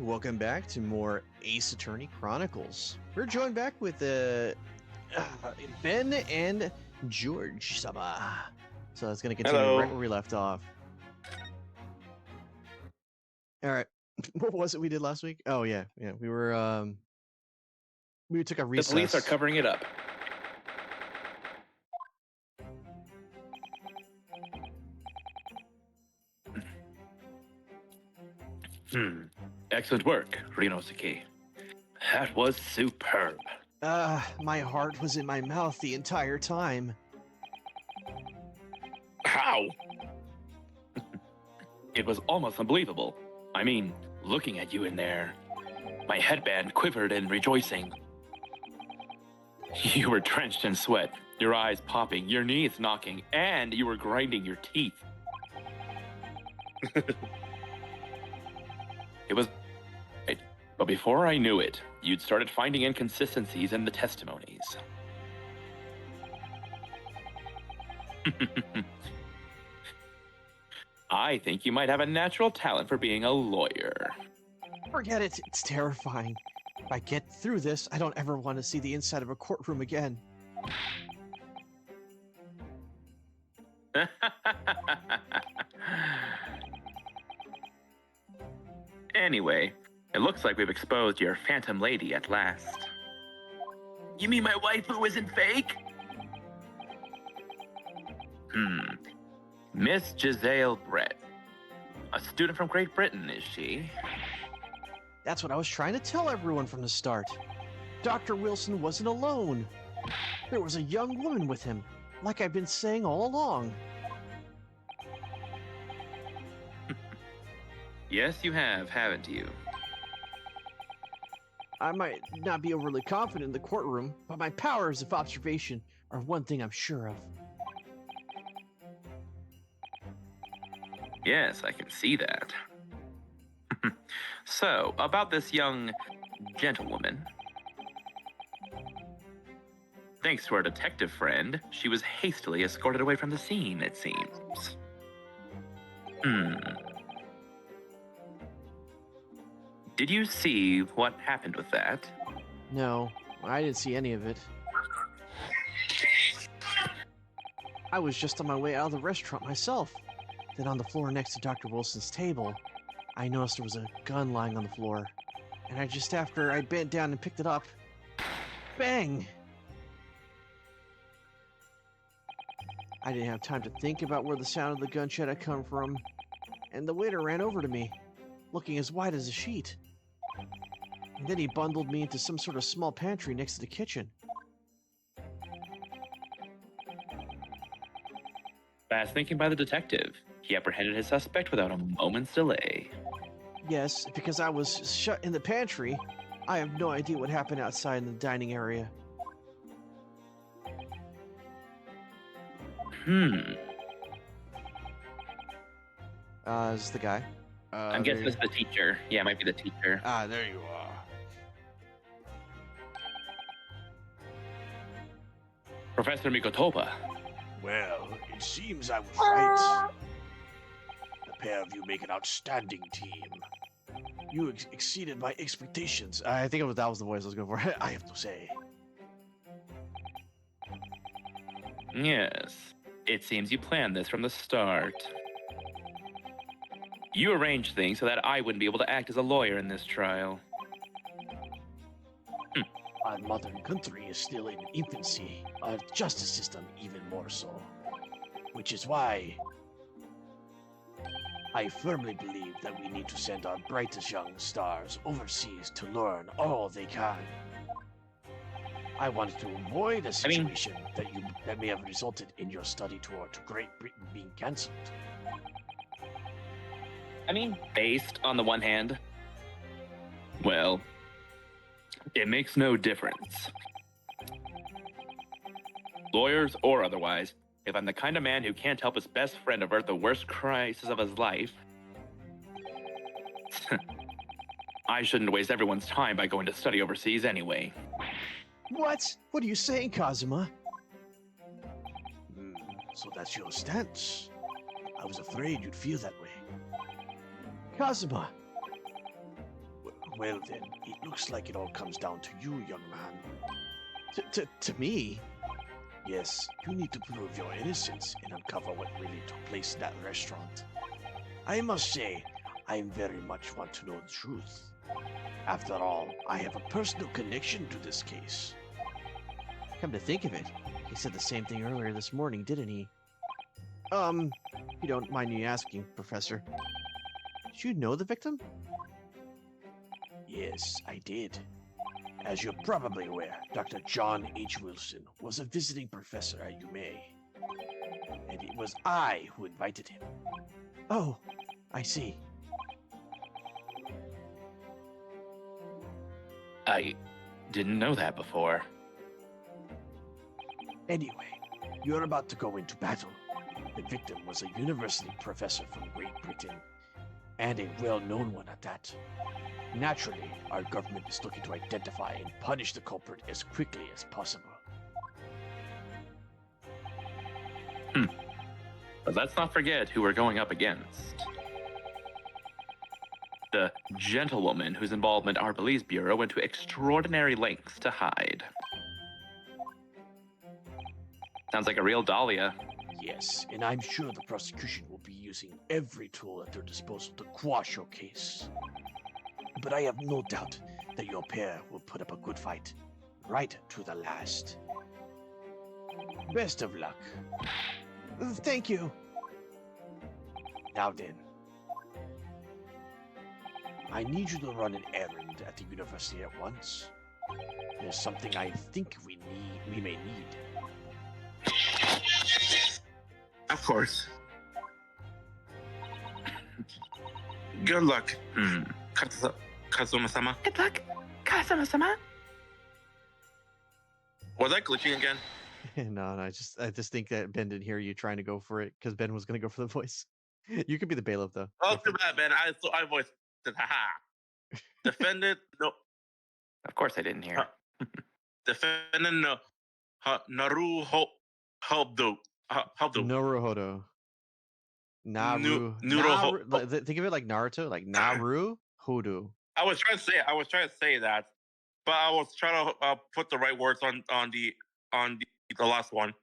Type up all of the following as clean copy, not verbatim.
welcome back to more Ace Attorney Chronicles. We're joined back with Ben and George Sama. So it's going to continue Hello. right where we left off. All right. What was it we did last week? Oh, yeah. We were, we took a recess. The police are covering it up. Excellent work, Rinosuke. That was superb. My heart was in my mouth the entire time. How? It was almost unbelievable. I mean, looking at you in there, my headband quivered in rejoicing. You were drenched in sweat, your eyes popping, your knees knocking, and you were grinding your teeth. But before I knew it, you'd started finding inconsistencies in the testimonies. I think you might have a natural talent for being a lawyer. Forget it. It's terrifying. If I get through this, I don't ever want to see the inside of a courtroom again. Anyway, it looks like we've exposed your phantom lady at last. You mean my waifu isn't fake? Miss Giselle Brett. A student from Great Britain, is she? That's what I was trying to tell everyone from the start. Dr. Wilson wasn't alone. There was a young woman with him, like I've been saying all along. Yes, you have, haven't you? I might not be overly confident in the courtroom, but my powers of observation are one thing I'm sure of. Yes, I can see that. So, about this young gentlewoman. Thanks to our detective friend, she was hastily escorted away from the scene, it seems. Did you see what happened with that? No, I didn't see any of it. I was just on my way out of the restaurant myself. Then on the floor next to Dr. Wilson's table, I noticed there was a gun lying on the floor. And just after I bent down and picked it up, bang! I didn't have time to think about where the sound of the gunshot had come from, and the waiter ran over to me, looking as white as a sheet. And then he bundled me into some sort of small pantry next to the kitchen. Fast thinking by the detective. He apprehended his suspect without a moment's delay. Yes, because I was shut in the pantry, I have no idea what happened outside in the dining area. Is Is the guy? I'm guessing it's the teacher. Yeah, it might be the teacher. Ah, there you are. Professor Mikotoba. Well, it seems I was right. The pair of you make an outstanding team. You exceeded my expectations, I think that was the voice I was going for. I have to say. Yes, it seems you planned this from the start. You arranged things so that I wouldn't be able to act as a lawyer in this trial. Our modern country is still in infancy, our justice system even more so. Which is why I firmly believe that we need to send our brightest young stars overseas to learn all they can. I wanted to avoid a situation that may have resulted in your study tour to Great Britain being cancelled. I mean, based on the one hand, well, it makes no difference. Lawyers or otherwise, if I'm the kind of man who can't help his best friend avert the worst crisis of his life, I shouldn't waste everyone's time by going to study overseas anyway. What? What are you saying, Kazuma? So that's your stance. I was afraid you'd feel that way. Kazuma! Well then, it looks like it all comes down to you, young man. To me? Yes, you need to prove your innocence and uncover what really took place in that restaurant. I must say, I very much want to know the truth. After all, I have a personal connection to this case. Come to think of it, he said the same thing earlier this morning, didn't he? You don't mind me asking, Professor. Did you know the victim? Yes, I did. As you're probably aware, Dr. John H. Wilson was a visiting professor at UMA. And it was I who invited him. Oh, I see. I didn't know that before. Anyway, you're about to go into battle. The victim was a university professor from Great Britain, and a well-known one at that. Naturally, our government is looking to identify and punish the culprit as quickly as possible. But let's not forget who we're going up against. The gentlewoman whose involvement our police bureau went to extraordinary lengths to hide. Sounds like a real Dahlia. Yes, and I'm sure the prosecution will be using every tool at their disposal to quash your case. But I have no doubt that your pair will put up a good fight, right to the last. Best of luck. Thank you. Now then, I need you to run an errand at the university at once. There's something I think we may need. Of course. Good luck, Kazuma-sama. Good luck, Kazuma-sama. Was I glitching again? No, I just think that Ben didn't hear you trying to go for it because Ben was going to go for the voice. You could be the bailiff though. Oh, too bad, Ben. I voiced it. Haha. Defendant, no. Of course I didn't hear. Defendant, no. Naruho, Hobdo. Naruhodo. Naru. Think of it like Naruto, like Naru Hodo. I was trying to say that, but I was trying to put the right words on the last one.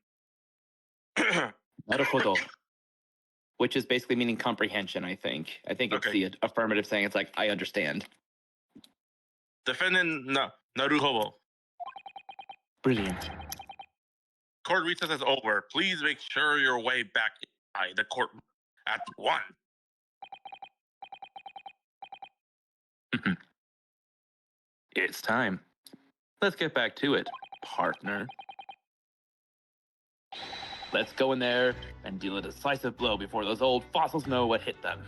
Naruhodo. Which is basically meaning comprehension, I think. I think it's the affirmative saying it's like, I understand. Defendant Naruhodo. Brilliant. Court recess is over. Please make sure your way back inside the court at 1. It's time. Let's get back to it, partner. Let's go in there and deal a decisive blow before those old fossils know what hit them.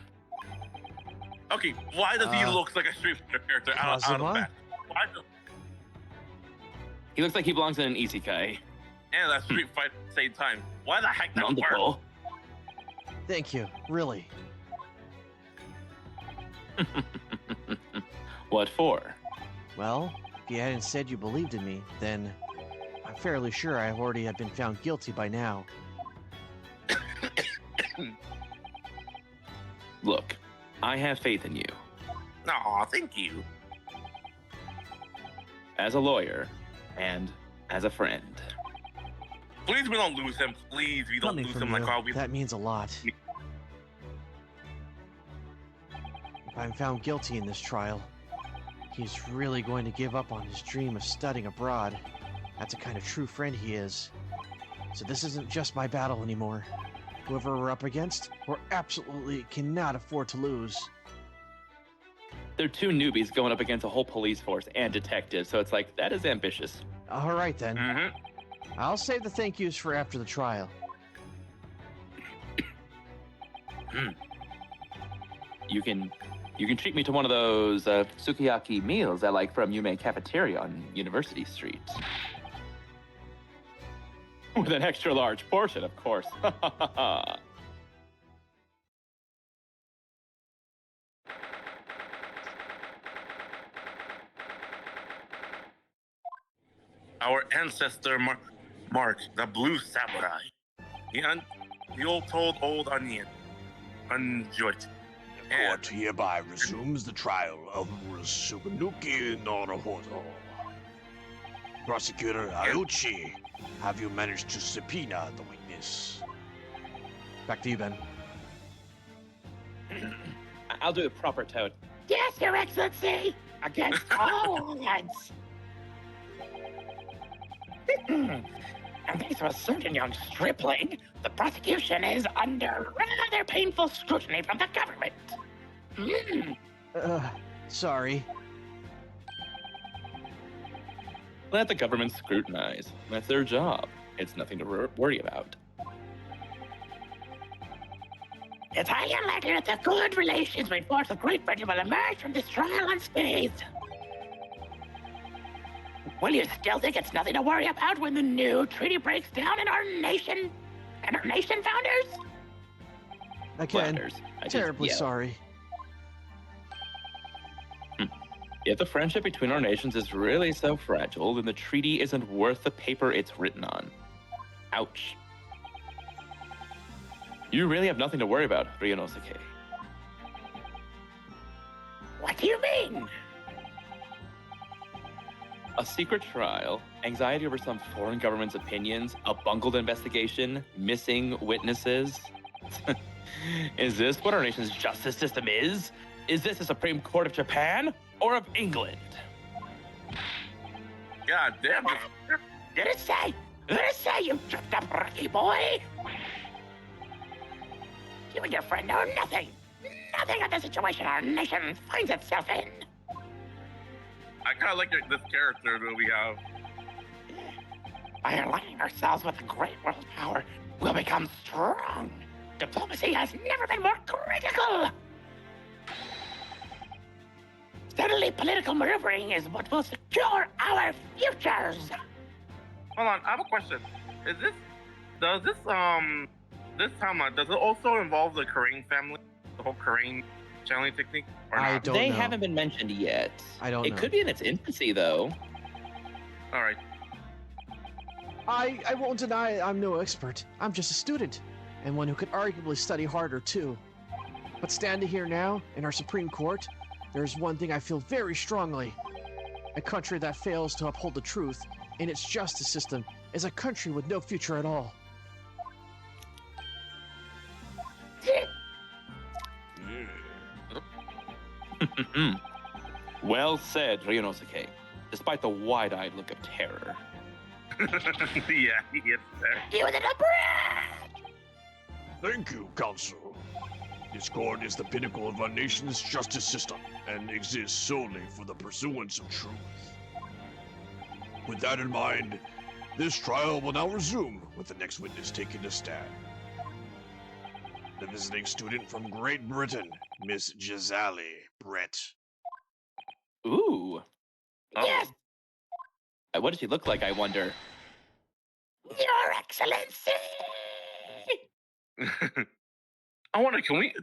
Okay, why does he look like a Street Fighter character out of that? Why He looks like he belongs in an isekai. and that Street Fighter at the same time? Why the heck that work? Wonderful. Thank you, really. What for? Well, if you hadn't said you believed in me, then I'm fairly sure I already have been found guilty by now. Look, I have faith in you. Aw, thank you. As a lawyer and as a friend. Please, we don't lose him. Please, we don't Coming lose from him like you, how we. that means a lot. If I'm found guilty in this trial, he's really going to give up on his dream of studying abroad. That's the kind of true friend he is. So this isn't just my battle anymore. Whoever we're up against, we're absolutely cannot afford to lose. They're 2 newbies going up against a whole police force and detectives, so it's like, that is ambitious. All right then. Mm-hmm. I'll save the thank yous for after the trial. You can treat me to one of those sukiyaki meals I like from Yume Cafeteria on University Street. With an extra large portion, of course. Our ancestor Mark, the blue samurai. The old onion. Enjoyed. Yeah. Court hereby resumes the trial of Subanuki Norohoto. Prosecutor Ayuchi, have you managed to subpoena the witness? Back to you, Ben. I'll do the proper toad. Yes, Your Excellency! Against all odds! And thanks to a certain young stripling, the prosecution is under rather painful scrutiny from the government. Sorry. Let the government scrutinize. That's their job. It's nothing to worry about. It's highly unlikely that the good relations between force of Great Britain will emerge from this trial unscathed. Will you still think it's nothing to worry about when the new treaty breaks down in our nation and our nation founders? Again, Flanders. terribly sorry. If the friendship between our nations is really so fragile, then the treaty isn't worth the paper it's written on. Ouch. You really have nothing to worry about, Ryunosuke. What do you mean? A secret trial, anxiety over some foreign government's opinions, a bungled investigation, missing witnesses. Is this what our nation's justice system is? Is this the Supreme Court of Japan or of England? God damn it. Did it say, you tripped up, rookie boy? You and your friend know nothing. Nothing of the situation our nation finds itself in. I kind of like this character that we have. By aligning ourselves with the great world power, we'll become strong. Diplomacy has never been more critical. Steadily political maneuvering is what will secure our futures. Hold on, I have a question. Does this timeline, does it also involve the Crane family? The whole Crane channeling technique? Or I not? don't They know. haven't been mentioned yet. I don't It know. could be in its infancy, though. All right. I won't deny I'm no expert. I'm just a student, and one who could arguably study harder too. But standing here now, in our Supreme Court, there's one thing I feel very strongly. A country that fails to uphold the truth in its justice system is a country with no future at all. Well said, Ryunosuke. Despite the wide-eyed look of terror. Yeah, he gets there. You and the brat! Thank you, Council. This court is the pinnacle of our nation's justice system and exists solely for the pursuance of truth. With that in mind, this trial will now resume with the next witness taking a stand. The visiting student from Great Britain, Miss Gisali Brett. Ooh. Yes, What does she look like, I wonder? Your Excellency! I wonder,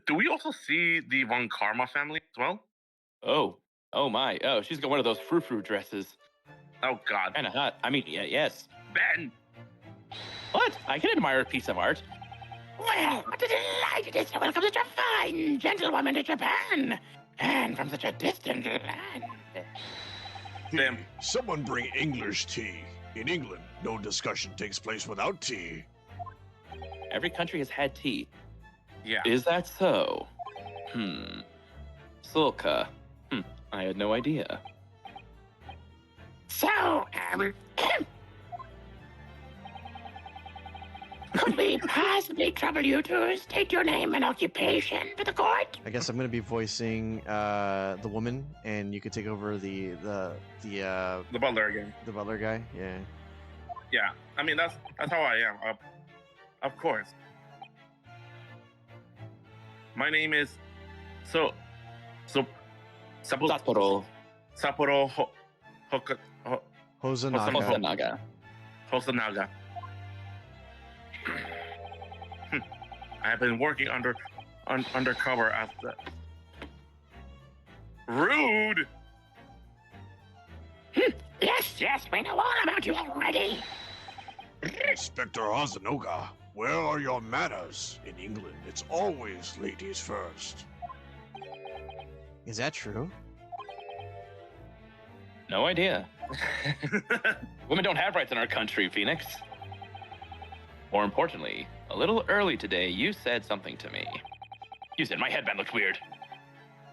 do we also see the Von Karma family as well? Oh my. Oh, she's got one of those frou-frou dresses. Oh God. Kinda hot. I mean, yeah, yes. Ben! What? I can admire a piece of art. Well, what a delight it is to welcome such a fine gentlewoman to Japan, and from such a distant land. Damn. Someone bring English tea. In England, no discussion takes place without tea. Every country has had tea. Yeah. Is that so? Sulka. I had no idea. So, could we possibly trouble you to state your name and occupation for the court? I guess I'm gonna be voicing the woman, and you could take over the The butler again. butler guy. Yeah. Yeah. I mean, that's how I am. Of course. My name is Sapporo Sapporo Hosanaga. Hosanaga. Hosanaga. I have been working undercover as the rude. Yes, we know all about you already. Inspector Hazanoga, where are your manners? In England, it's always ladies first. Is that true? No idea. Women don't have rights in our country, Phoenix. More importantly, a little early today, you said something to me. You said my headband looked weird.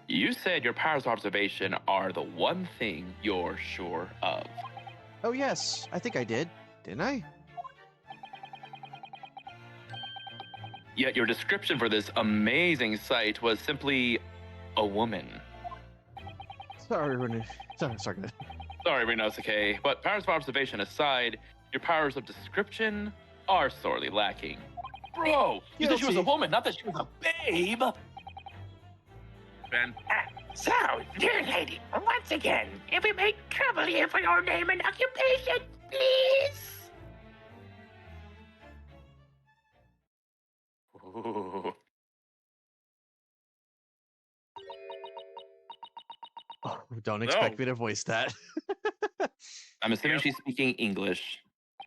You said your powers of observation are the one thing you're sure of. Oh yes, I think I did. Didn't I? Yet your description for this amazing sight was simply a woman. Sorry, Rune. Sorry. Sorry, Rinosuke, but powers of observation aside, your powers of description are sorely lacking. Bro, you said she was a Guilty. woman, not that she was a babe. Ben, So, dear lady, once again, if we make trouble here for your name and occupation, please. Ooh. Oh, don't expect No. me to voice that. I'm assuming Yep. she's speaking English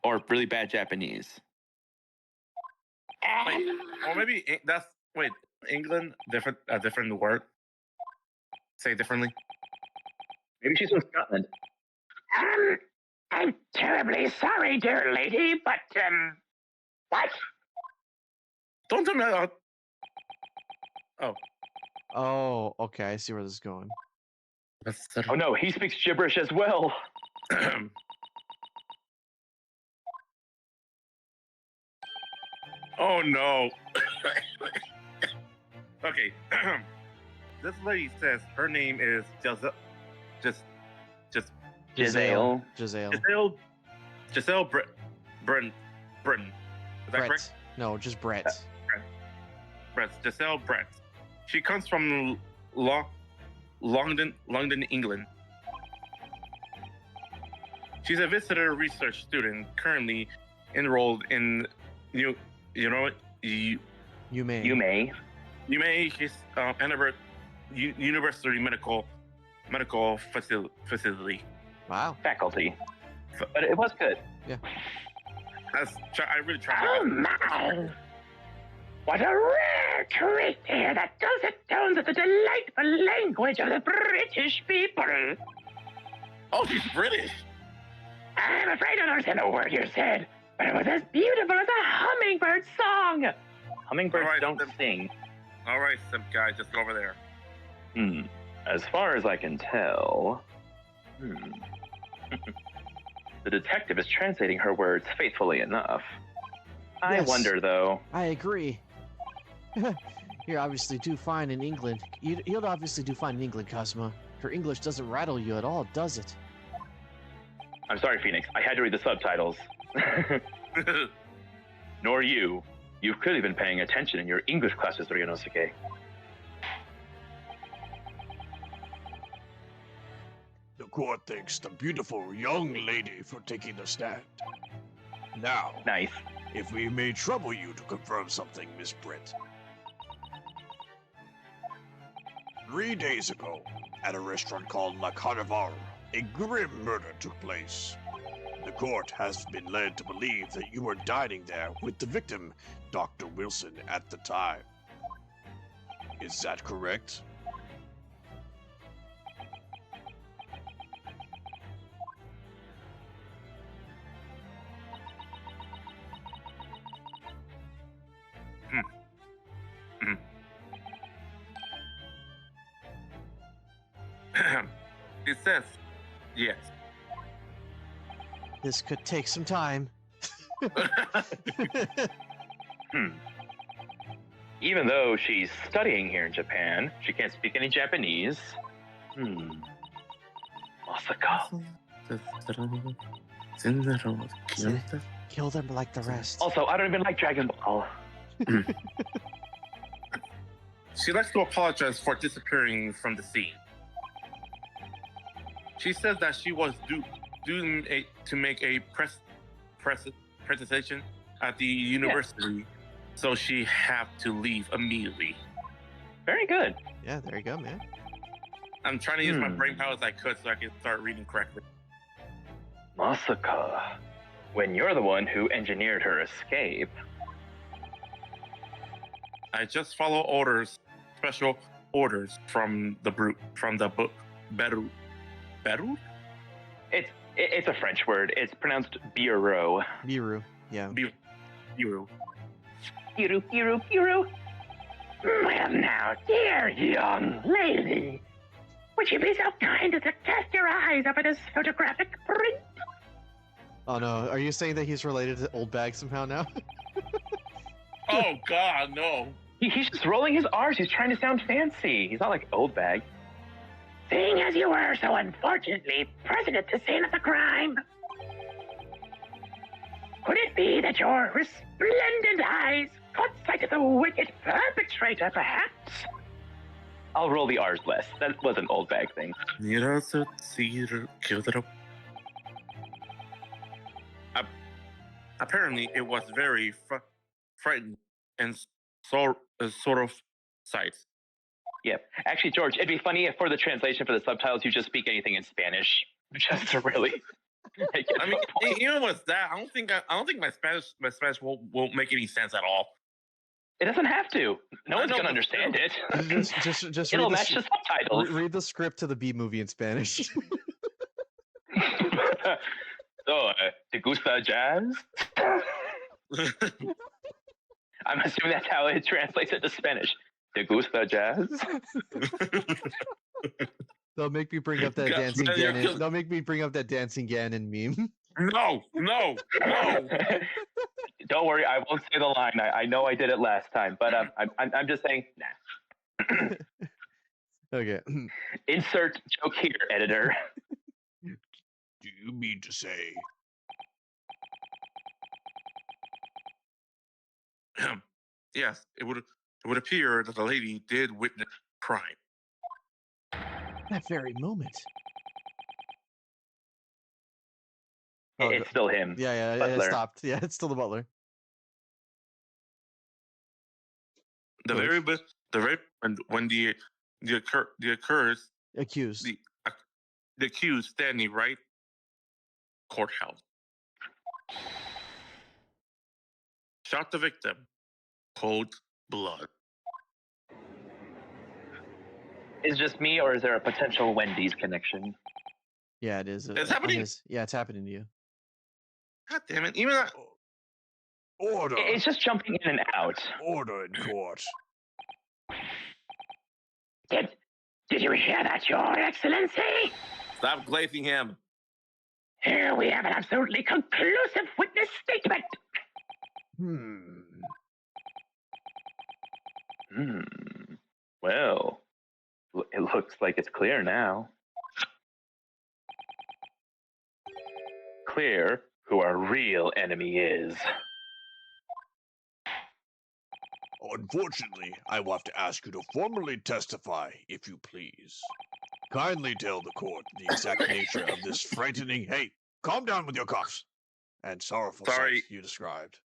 or really bad Japanese. Wait, or maybe that's wait. England, a different word. Say it differently. Maybe she's from Scotland. I'm terribly sorry, dear lady, but, what? Don't tell me that. Oh, okay. I see where this is going. Oh no, he speaks gibberish as well. Oh no. Okay. This lady says her name is Giselle. Giselle. Giselle. Giselle Britton. Is that Brett. correct? No, just Brett. Brett. Giselle Brett. She comes from London, England. She's a visitor research student currently enrolled in you know what You may. you may his university medical facility. Wow. Faculty. But it was good. I really tried Oh my best. my! What a rare treat to hear the dulcet tones of the delightful language of the British people. Oh, she's British. I'm afraid I don't understand a word you said, but it was as beautiful as a hummingbird song. Hummingbirds Alright, don't then. sing. All right, simp guy, just go over there. As far as I can tell. The detective is translating her words faithfully enough. I Yes. wonder, though. I agree. You'll obviously do fine in England. You'll obviously do fine in England, Cosmo. Her English doesn't rattle you at all, does it? I'm sorry, Phoenix. I had to read the subtitles. Nor you. You've clearly been paying attention in your English classes, Ryonosuke. The court thanks the beautiful young lady for taking the stand. Now, Nice. if we may trouble you to confirm something, Miss Britt. 3 days ago, at a restaurant called La Carnival, a grim murder took place. The court has been led to believe that you were dining there with the victim, Dr. Wilson, at the time. Is that correct? It says yes. This could take some time. Even though she's studying here in Japan, she can't speak any Japanese. Masaka. Kill them like the rest. Also, I don't even like Dragon Ball. She likes to apologize for disappearing from the scene. She says that she was due to make a presentation at the university, so she had to leave immediately. Very good. Yeah, there you go, man. I'm trying to use my brain power as I could so I can start reading correctly. Masaka. When you're the one who engineered her escape. I just follow orders. orders from the Beru. Beru? It's a French word. It's pronounced bureau. Biru. Yeah. Beru. Kiru. Well now, dear young lady, would you be so kind as to cast your eyes over this photographic print? Oh no, are you saying that he's related to Old Bag somehow now? Oh God, no. He's just rolling his R's. He's trying to sound fancy. He's not like Old Bag. Seeing as you were so unfortunately present at the scene of the crime, could it be that your resplendent eyes caught sight of the wicked perpetrator, perhaps? I'll roll the R's less. That was an Old Bag thing. Apparently, it was very frightening and sort of sight. Yeah. Actually, George, it'd be funny if for the translation for the subtitles you just speak anything in Spanish, just to really. I mean, even with that, I don't think my Spanish won't make any sense at all. It doesn't have to. No one's gonna understand it. Just It'll read match the subtitles. read the script to the B movie in Spanish. So, ¿te gusta jazz? I'm assuming that's how it translates into Spanish. ¿Te gusta jazz? They'll make me bring up that dancing Ganon. They'll make me bring up that dancing Ganon meme. No. Don't worry, I won't say the line. I know I did it last time, but I'm just saying. Nah. Okay. Insert joke here, editor. Do you mean to say? Yes, it would appear that the lady did witness crime. That very moment. It's still him. Yeah, it Butler. stopped. Yeah, it's still the butler. The very when the occurs Accused. the accused standing right courthouse shot the victim, cold blood. Is it just me, or is there a potential Wendy's connection? Yeah, it is. It's happening? Yeah, it's happening to you. God damn it! Even that. Order. It's just jumping in and out. Order in court. Did you hear that, Your Excellency? Stop glazing him. Here we have an absolutely conclusive witness statement. Well, it looks like it's clear now. Clear who our real enemy is. Unfortunately, I will have to ask you to formally testify, if you please. Kindly tell the court the exact nature of this frightening... Hey, calm down with your coughs. And sorrowful Sorry. sight you described.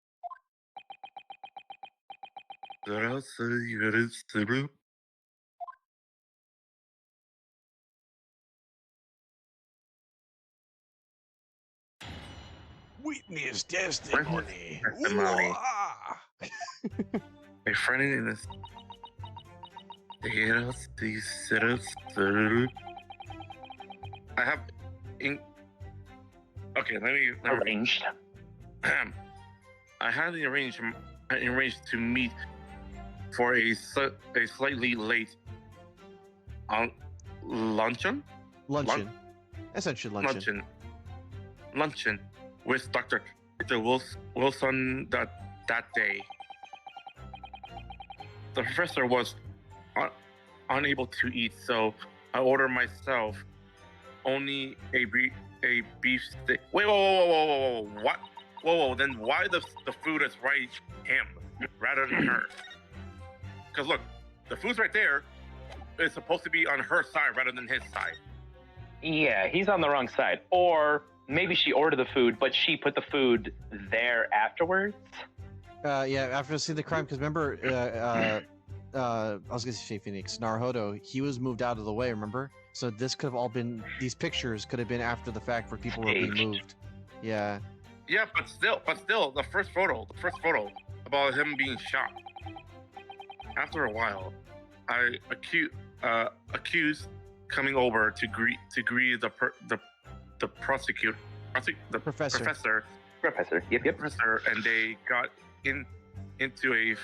Witness testimony. Testimony. Ooh-ah. A friend in this. I have. Okay, let me. Arranged. I had arranged to meet for a slightly late luncheon. Essentially Luncheon with Dr. Wilson that day. The professor was unable to eat, so I ordered myself only a beef steak. Wait, whoa, what? Whoa, then why the food is right him rather than her? Because look, the food's right there. It's supposed to be on her side rather than his side. Yeah, he's on the wrong side. Or maybe she ordered the food, but she put the food there afterwards. Yeah, after seeing the crime, because remember, I was gonna say Phoenix, Naruhodo, he was moved out of the way, remember? So this could have all been, these pictures could have been after the fact where people were being moved. Yeah. Yeah, but still, the first photo about him being shot. After a while. accused coming over to greet the prosecutor, the Professor. Professor. Yep. professor, and they got into a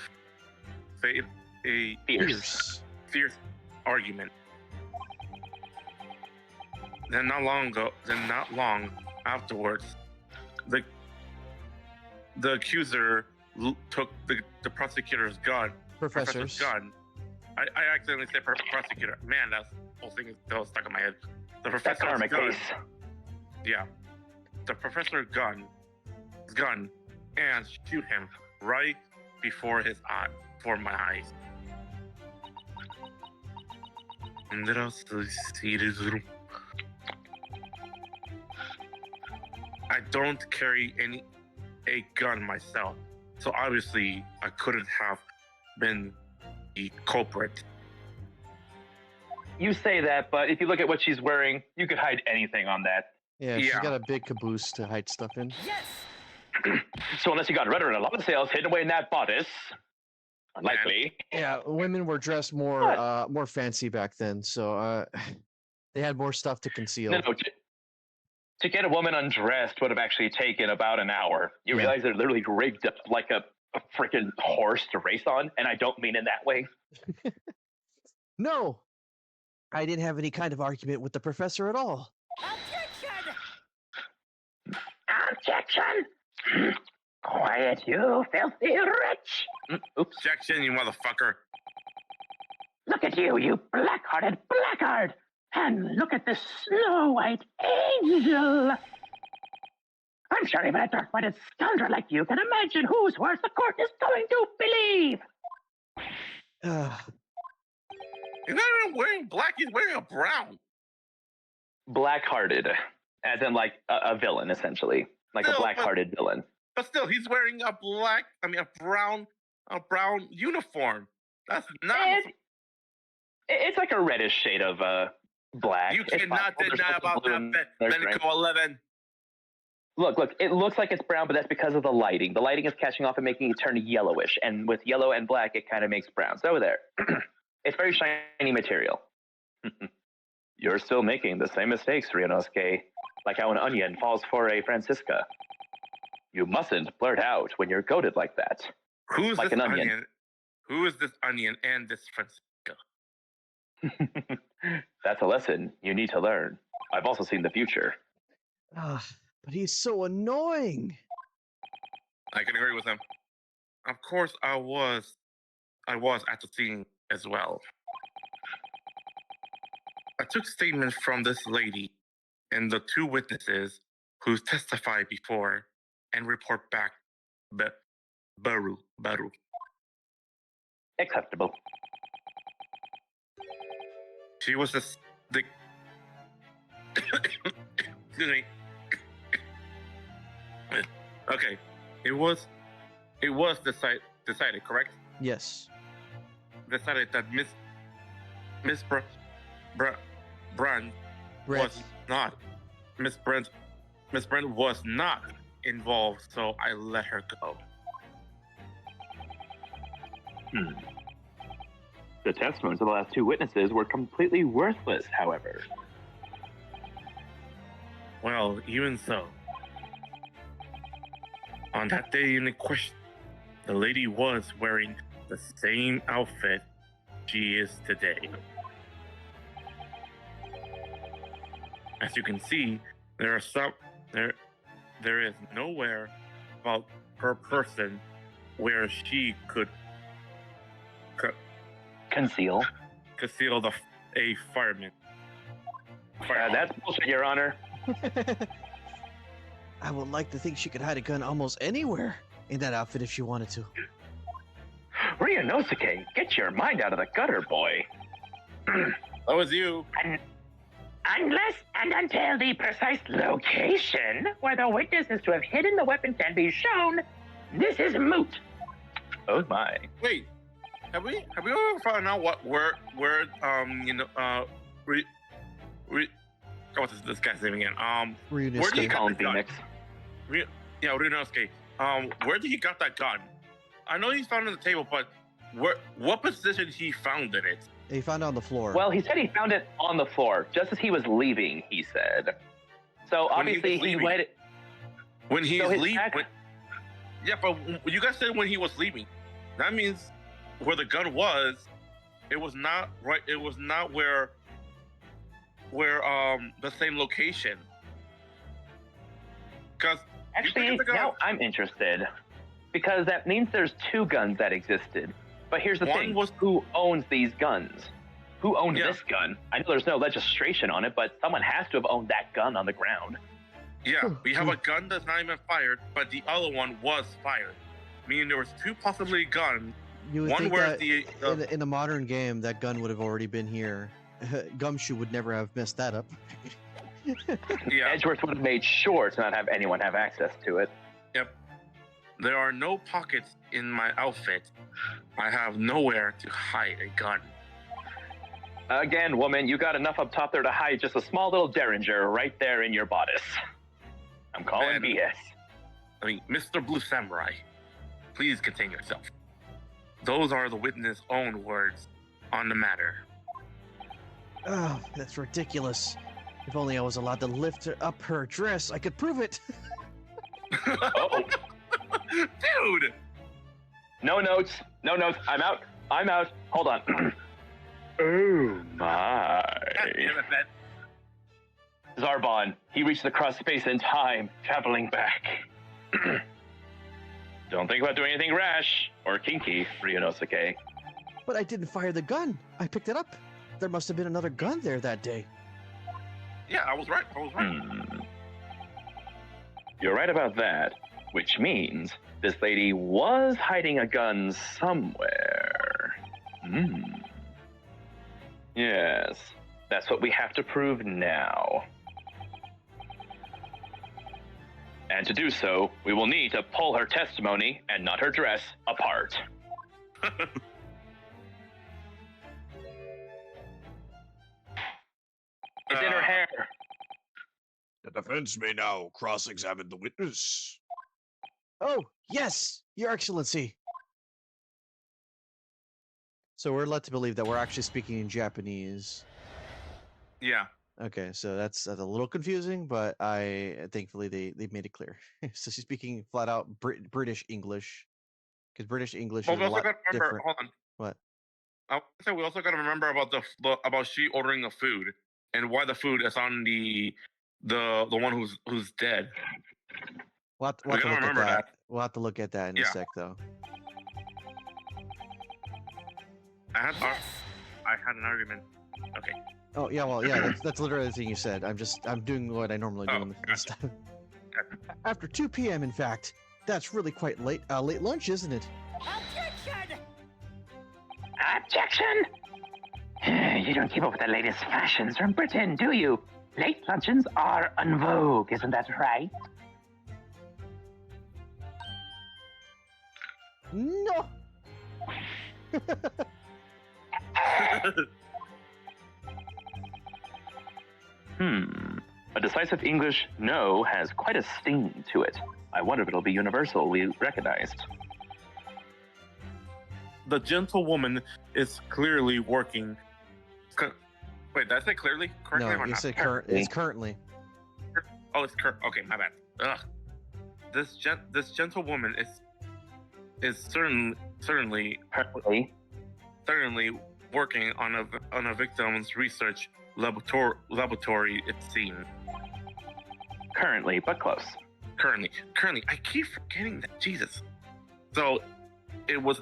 Fierce. fierce argument. Then not long afterwards, the accuser took the prosecutor's gun. Professor's. gun. I accidentally said prosecutor. Man, that whole thing is still stuck in my head. The That professor's karma gun. case. Yeah. The professor's gun, and shoot him right before my eyes. I don't carry a gun myself, so obviously I couldn't have been the culprit. You say that, but if you look at what she's wearing, you could hide anything on that. Yeah, she's Yeah. got a big caboose to hide stuff in. So unless you got red or a lot of sales hidden away in that bodice, unlikely. Yeah, women were dressed more What? more fancy back then, so they had more stuff to conceal. No, to get a woman undressed would have actually taken about an hour. You Yeah. realize they're literally rigged up like a freaking horse to race on, and I don't mean in that way. No, I didn't have any kind of argument with the professor at all. Objection! Quiet, you filthy wretch! Oops. Jackson, you motherfucker. Look at you, you black-hearted blackguard! And look at this snow-white angel! I'm sure even a dark-minded scoundrel like you can imagine whose words the court is going to believe! He's not even wearing black, he's wearing a brown. Black-hearted, as in like a villain, essentially. Like No, a but- black-hearted villain. But still, he's wearing a brown uniform. That's not. It's like a reddish shade of black. You It's cannot possible there's deny some about blue that in bet. there, Let it right? go 11. Look, it looks like it's brown, but that's because of the lighting. The lighting is catching off and making it turn yellowish, and with yellow and black, it kind of makes brown. So there. It's very shiny material. You're still making the same mistakes, Ryunosuke. Like how an onion falls for a Francisca. You mustn't blurt out when you're goaded like that. Who's Like this an onion. Who is this onion and this Francisca? That's a lesson you need to learn. I've also seen the future. But he's so annoying. I can agree with him. Of course, I was at the scene as well. I took statements from this lady and the two witnesses who testified before and report back Baru. Acceptable. She was the excuse me. Okay, it was decided, correct? Yes. Decided that Miss Brand was not Miss Brand was not involved, so I let her go. The testimonies of the last two witnesses were completely worthless, however. Well, even so, on that day in question, the lady was wearing the same outfit she is today. As you can see, there is nowhere about her person where she could Conceal. conceal a fireman. That's bullshit, Your Honor. I would like to think she could hide a gun almost anywhere in that outfit if she wanted to. Ryunosuke, get your mind out of the gutter, boy. That was you. Unless and until the precise location where the witness is to have hidden the weapon can be shown, this is moot. Oh my. Wait, have we ever found out what's this guy's name again? Where did he Ryunosuke. got Call him the gun? Phoenix. Ryunosuke. Where did he got that gun? I know he's found on the table, but what position he found in it? He found it on the floor. Well, he said he found it on the floor just as he was leaving. He said. So When he was obviously he leaving. waited. When he's So his leaving. back- Yeah, but you guys said when he was leaving. That means where the gun was, it was not right. It was not where the same location. Because Actually, now I'm interested because that means there's two guns that existed. But here's the One thing: was- who owns these guns? Who owned Yeah. this gun? I know there's no registration on it, but someone has to have owned that gun on the ground. yeah, we have a gun that's not even fired, but the other one was fired. Meaning there was two possibly guns. You would One think where that the in a modern game, that gun would have already been here. Gumshoe would never have messed that up. yeah. Edgeworth would have made sure to not have anyone have access to it. Yep. There are no pockets in my outfit. I have nowhere to hide a gun. Again, woman, you got enough up top there to hide just a small little derringer right there in your bodice. I'm calling Man. BS. I mean, Mr. Blue Samurai, please contain yourself. Those are the witness' own words on the matter. Oh, that's ridiculous. If only I was allowed to lift up her dress, I could prove it. Oh, Dude! no notes. No notes. I'm out. I'm out. Hold on. Oh my. God damn it, man. Zarbon, he reached across space and time, traveling back. Don't think about doing anything rash or kinky, Ryunosuke. But I didn't fire the gun. I picked it up. There must have been another gun there that day. Yeah, I was right. You're right about that, which means this lady was hiding a gun somewhere. Yes, that's what we have to prove now. And to do so, we will need to pull her testimony, and not her dress, apart. It's in her hair. The defense may now cross-examine the witness. Oh, yes, Your Excellency. So we're led to believe that we're actually speaking in Japanese. Yeah. Okay, so that's a little confusing, but thankfully they made it clear. So she's speaking flat out British English, because British English But is we a also lot got to remember. different. Hold on. What? I would say we also got to remember about about she ordering the food and why the food is on the one who's dead. We'll have to We gotta look at remember that. that. We'll have to look at that in a Yeah. sec, though. I had an argument. Okay. Oh yeah, well yeah, that's literally the thing you said. I'm doing what I normally do Oh, in this gotcha. time. After 2 p.m. in fact. That's really quite late. Late lunch, isn't it? Objection! You don't keep up with the latest fashions from Britain, do you? Late luncheons are en vogue, isn't that right? No. A decisive English no has quite a sting to it. I wonder if it'll be universally recognized. The gentlewoman is clearly working. Wait, did I say clearly? Correctly No, or you not? said it's currently. Oh, it's okay. My bad. Ugh. This gentlewoman is certainly working on a victim's research laboratory. It seems. Currently, but close. Currently, I keep forgetting that. Jesus. So, it was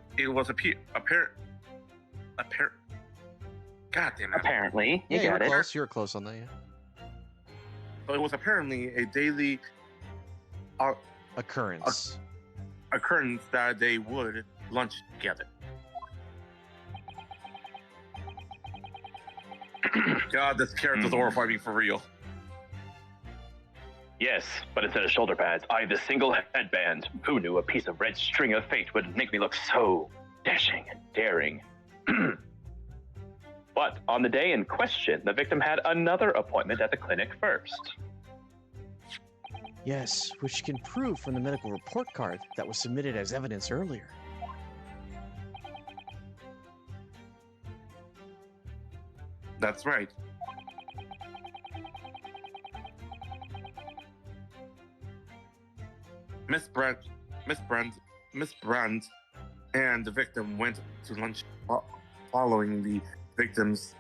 apparent. God damn it. Apparently, you Yeah, got it. close. You're close on that. Yeah. So it was apparently a daily Occurrence. occurrence that they would lunch together. God, this character's horrifying me for real. Yes, but instead of shoulder pads, I have this single headband. Who knew a piece of red string of fate would make me look so dashing and daring? But on the day in question, the victim had another appointment at the clinic first. Yes, which you can prove from the medical report card that was submitted as evidence earlier. That's right. Miss Brand, Miss Brand, Miss Brand, and the victim went to lunch following the victim's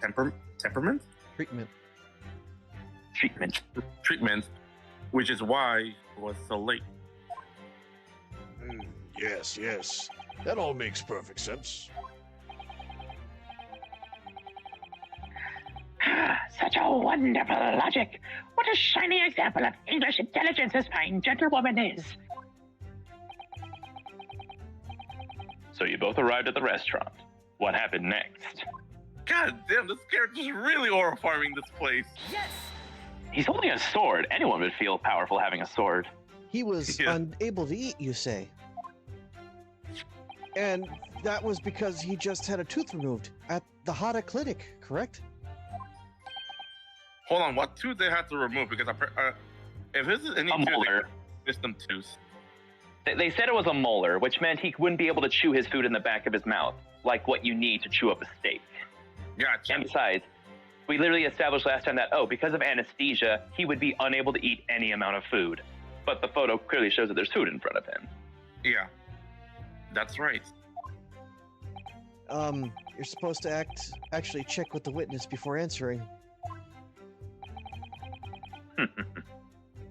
temperament Treatment. treatment, which is why it was so late. Yes, yes. That all makes perfect sense. Such a wonderful logic. What a shining example of English intelligence this fine gentlewoman is. So you both arrived at the restaurant. What happened next? God damn, this character's really horrifying this place. He's holding a sword. Anyone would feel powerful having a sword. He was Yeah. unable to eat, you say? And that was because he just had a tooth removed at the Hada Clinic, correct? Hold on, what tooth they had to remove? Because if this is any A tooth, molar. they them tooth. They said it was a molar, which meant he wouldn't be able to chew his food in the back of his mouth, like what you need to chew up a steak. Gotcha. And besides, we literally established last time that, because of anesthesia, he would be unable to eat any amount of food. But the photo clearly shows that there's food in front of him. Yeah, that's right. You're supposed to actually check with the witness before answering.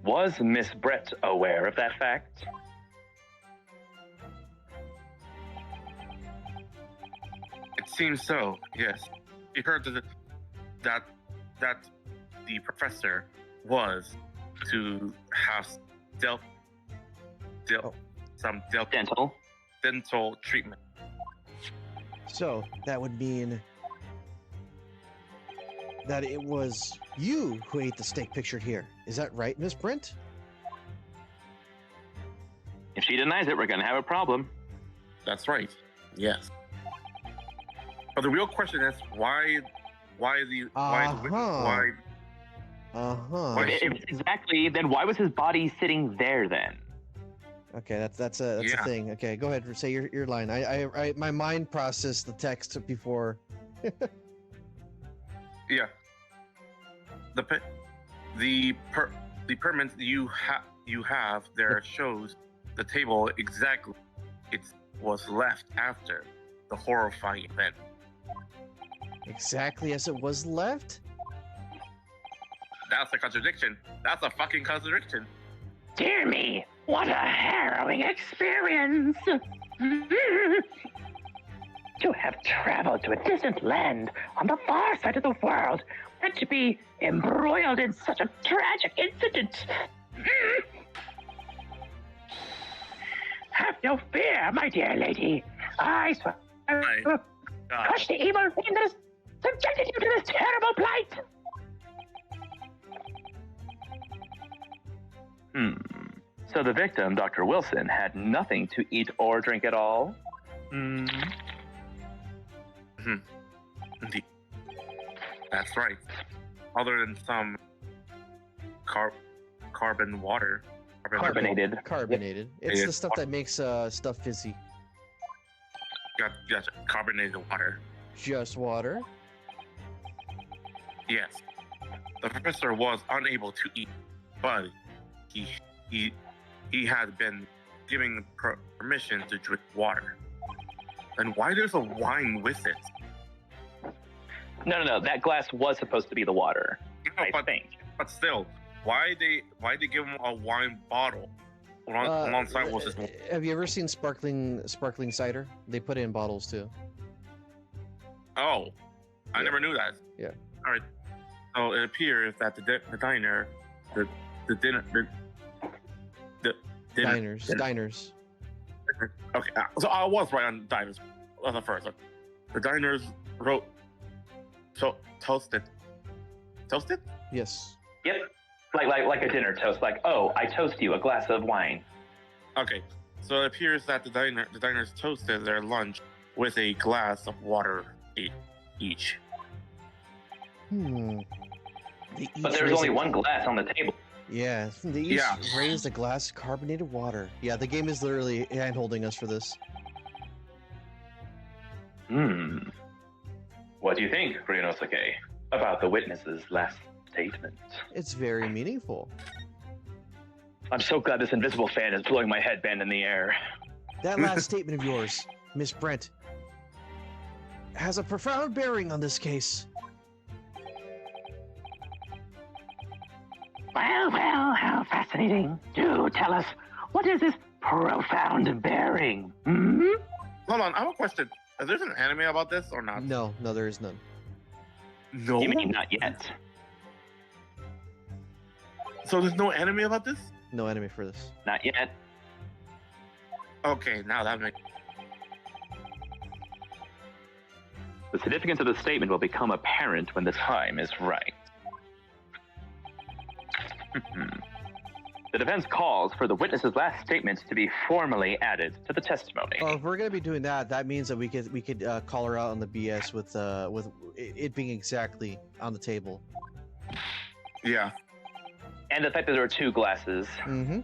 Was Miss Brett aware of that fact? It seems so. Yes, you heard that the professor was to have some dental treatment. So that would mean that it was you who ate the steak pictured here. Is that right, Miss Brent? If she denies it, we're gonna have a problem. That's right. Yes. But the real question is why Uh-huh. Exactly. Then why was his body sitting there then? Okay, that's a Yeah. thing. Okay, go ahead. Say your line. I my mind processed the text before. Yeah. The permit you have there shows the table exactly it was left after the horrifying event. Exactly as it was left? That's a contradiction. That's a fucking contradiction. Dear me, what a harrowing experience! To have traveled to a distant land on the far side of the world and to be embroiled in such a tragic incident. Have no fear, my dear lady. I swear I will crush the evil thing that has subjected you to this terrible plight. So the victim, Dr. Wilson, had nothing to eat or drink at all? Indeed. That's right. Other than some carbon water. Carbonated. Carbonated. It's Yeah. the stuff that makes stuff fizzy. Gotcha. Carbonated water. Just water. Yes. The professor was unable to eat, but he had been given permission to drink water. And why there's a wine with it? No. That glass was supposed to be the water. No, I think. But still, why they give him a wine bottle alongside with his? Have you ever seen sparkling cider? They put it in bottles too. Oh, I Yeah. never knew that. Yeah. All right. So it appears that the dinner, the dinner. Diners. Okay, so I was right on diners on the first. The diners wrote toasted. Toasted? Yes. Yep. Like a dinner toast. Like, oh, I toast you a glass of wine. Okay, so it appears that the diners toasted their lunch with a glass of water each. They But each there was raised only a- one glass on the table. Yeah, they each Yeah. raised a glass of carbonated water. Yeah, the game is literally hand holding us for this. What do you think, Ryunosuke, about the witness's last statement? It's very meaningful. I'm so glad this invisible fan is blowing my headband in the air. That last statement of yours, Miss Brent, has a profound bearing on this case. Well, how fascinating. Do tell us, what is this profound bearing? Hmm? Hold on, I have a question. Is there an anime about this or not? No, there is none. No. You mean not yet? So there's no anime about this? No anime for this. Not yet. Okay, now that makes. The significance of the statement will become apparent when the time is right. The defense calls for the witness's last statement to be formally added to the testimony. Well, if we're gonna be doing that, that means that we could call her out on the BS with it being exactly on the table. Yeah. And the fact that there are two glasses. Mm-hmm.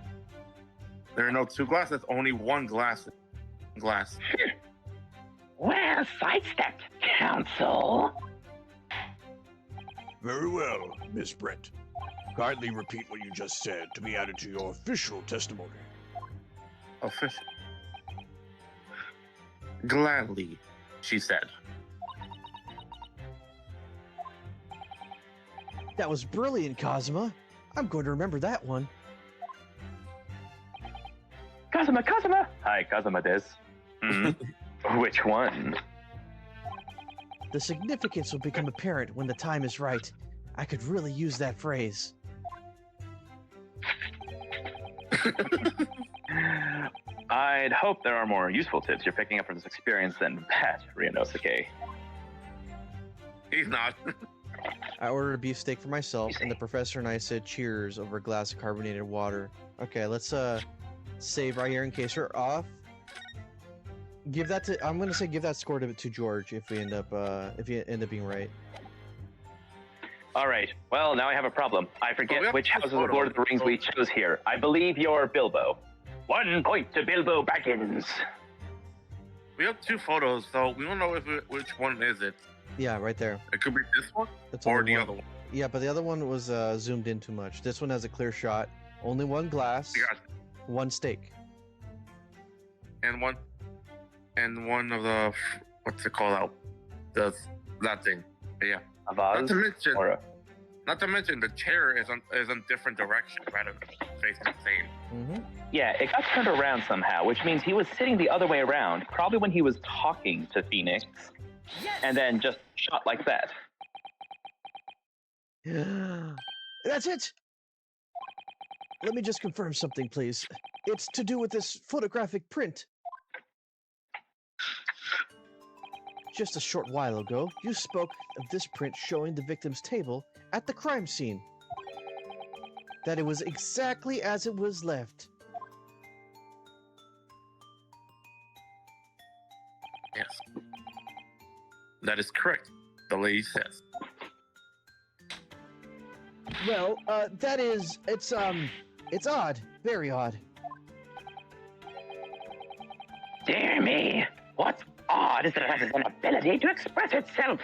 There are no two glasses, only one glass. Well, sidestepped, counsel. Very well, Miss Brent. Kindly repeat what you just said to be added to your official testimony. Official. Gladly, she said. That was brilliant, Kazuma. I'm going to remember that one. Kazuma! Hi, Kazuma des. Which one? The significance will become apparent when the time is right. I could really use that phrase. I'd hope there are more useful tips you're picking up from this experience than that, Ryunosuke. He's not. I ordered a beefsteak for myself, and the professor and I said cheers over a glass of carbonated water. Okay, let's save right here in case we're off. I'm gonna say give that score to George if you end up being right. All right. Well, now I have a problem. I forget which houses of Lord of the Rings we chose here. I believe you're Bilbo. 1 point to Bilbo Baggins. We have two photos, so we don't know which one is it. Yeah, right there. It could be this one That's or only the one. other one. Yeah, but the other one was zoomed in too much. This one has a clear shot. Only one glass, Yeah, one steak. and one of the what's it called out? That thing. Yeah. A vase? Not to mention the chair is in different direction rather than facing the same. Mm-hmm. Yeah, it got turned around somehow, which means he was sitting the other way around, probably when he was talking to Phoenix, and then just shot like that. That's it! Let me just confirm something, please. It's to do with this photographic print. Just a short while ago, you spoke of this print showing the victim's table at the crime scene. That it was exactly as it was left. Yes. That is correct. The lady says. Well, it's odd. Very odd. Dear me, what's odd is that it has an ability to express itself.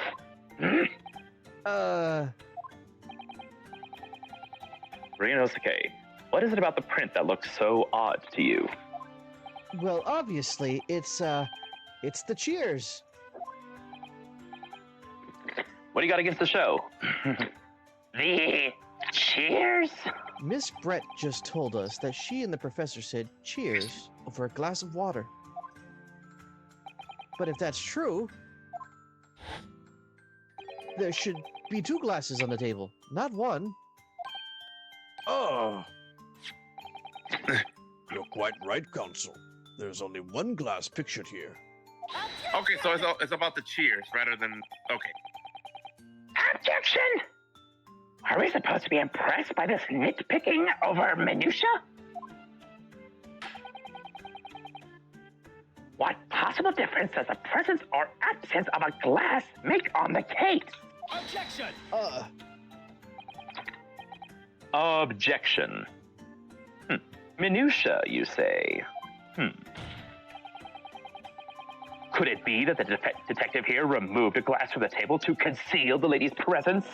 Ryunosuke, what is it about the print that looks so odd to you? Well, obviously, it's the cheers. What do you got against the show? The cheers? Miss Brett just told us that she and the professor said cheers over a glass of water. But if that's true, there should be 2 glasses on the table, not 1. Oh. You're quite right, Counsel. There's only 1 glass pictured here. Okay, so it's about the cheers rather than okay. Objection! Are we supposed to be impressed by this nitpicking over minutia? What possible difference does the presence or absence of a glass make on the case? Objection! Objection. Minutia, you say? Could it be that the detective here removed a glass from the table to conceal the lady's presence?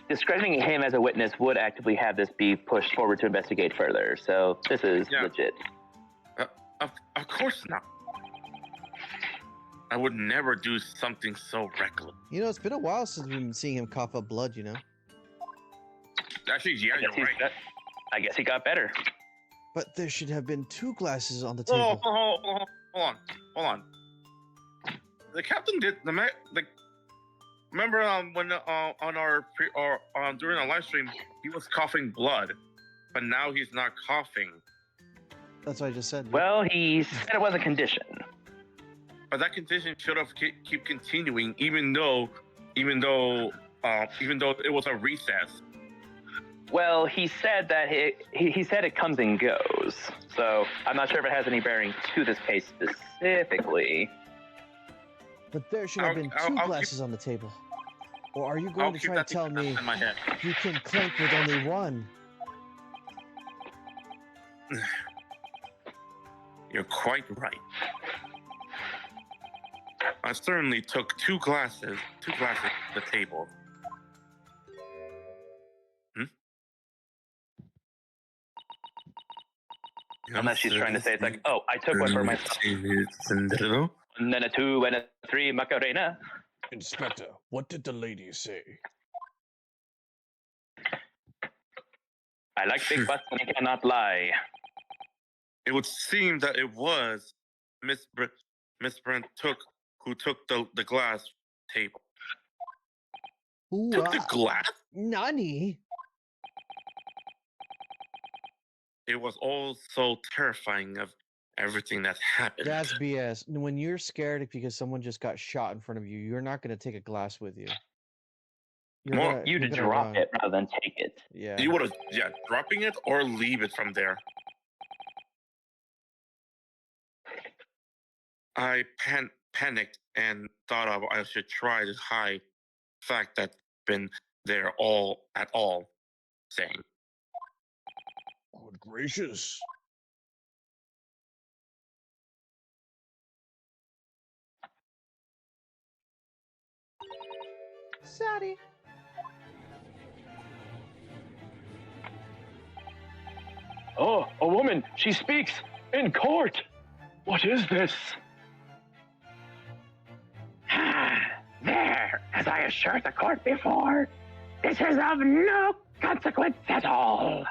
Describing him as a witness would actively have this be pushed forward to investigate further, so this is legit. Of course not. I would never do something so reckless. You know, it's been a while since we've been seeing him cough up blood, you know? Actually, yeah, you're right. I guess he got better. But there should have been 2 glasses on the Whoa, table. hold on. The captain did remember when on our during our live stream he was coughing blood, but now he's not coughing. That's what I just said. Well, he said it was a condition. But that condition should have keep continuing, even though it was a recess. Well, he said that he said it comes and goes. So I'm not sure if it has any bearing to this case specifically. But there should have been 2 glasses on the table. Or are you going to try to tell me you can clink with only 1? You're quite right. I certainly took 2 glasses to the table. Unless she's trying to say it's like, oh, I took one for myself. And then a 2 and a 3 Macarena. Inspector, what did the lady say? I like big butts and I cannot lie. It would seem that it was Miss Brent who took the glass table. Ooh, Took the glass? Nani? It was all so terrifying of everything that happened. That's BS. When you're scared because someone just got shot in front of you, you're not going to take a glass with you. You'd drop it rather than take it. Yeah. You would have, dropping it or leave it from there. I panicked and thought I should try to hide the fact that been there at all, saying. Good gracious. Sorry. Oh, a woman. She speaks in court. What is this? There, as I assured the court before, this is of no consequence at all.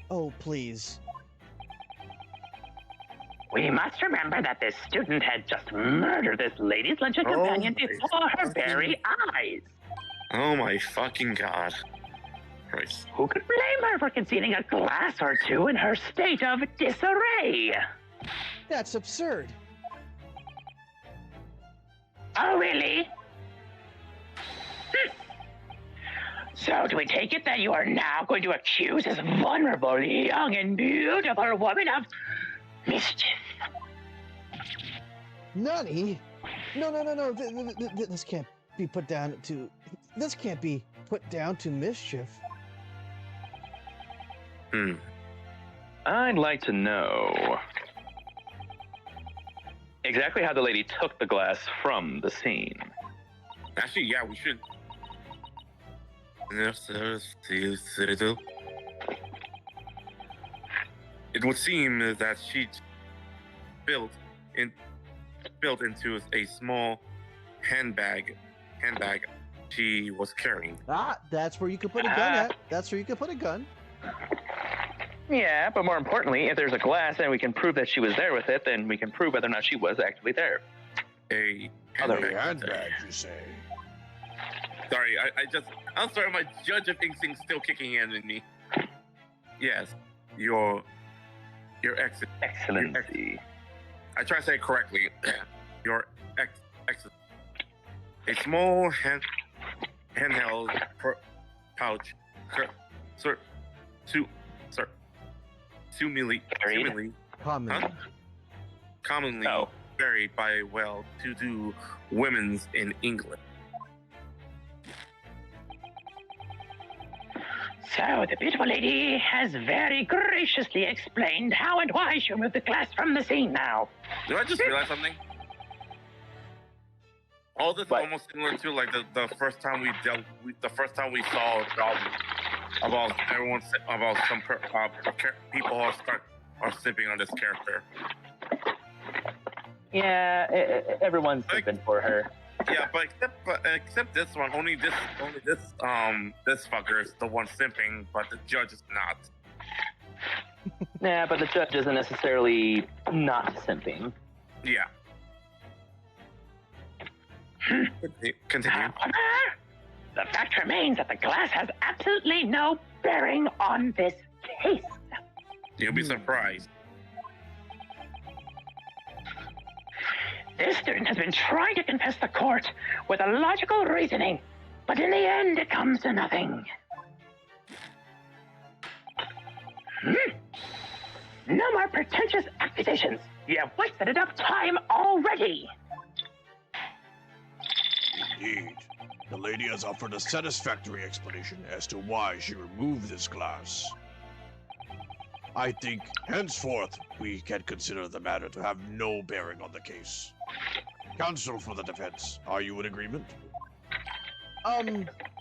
Oh, please. We must remember that this student had just murdered this lady's luncheon companion before her very eyes. Oh my fucking god. Christ. Who could blame her for concealing a glass or 2 in her state of disarray? That's absurd. Oh, really? So do we take it that you are now going to accuse this vulnerable, young, and beautiful woman of mischief? Nani? No. This can't be put down to... This can't be put down to mischief. I'd like to know exactly how the lady took the glass from the scene. Actually, yeah, we should. It would seem that she built into a small handbag she was carrying. That's where you could put a gun at. That's where you could put a gun. Yeah, but more importantly, if there's a glass and we can prove that she was there with it, then we can prove whether or not she was actually there. A handbag, you say? Sorry, I'm sorry, my judge of instinct's still kicking in me. Yes, your excellency. I try to say it correctly. Your excellence. A small handheld pouch, commonly carried by well-to-do women in England. So the beautiful lady has very graciously explained how and why she removed the glass from the scene now. Did I just realize something? All this is What? almost similar to like the first time the first time we saw about everyone about some people are simping on this character. Yeah, everyone's Like- simping for her. Yeah, but except this one, only this fucker is the one simping, but the judge is not. Yeah, but the judge isn't necessarily not simping. Yeah. Continue. However, the fact remains that the glass has absolutely no bearing on this case. You'll be surprised. This student has been trying to confess the court with a logical reasoning, but in the end it comes to nothing. No more pretentious accusations. You have wasted enough time already. Indeed. The lady has offered a satisfactory explanation as to why she removed this glass. I think, henceforth, we can consider the matter to have no bearing on the case. Counsel for the defense, are you in agreement?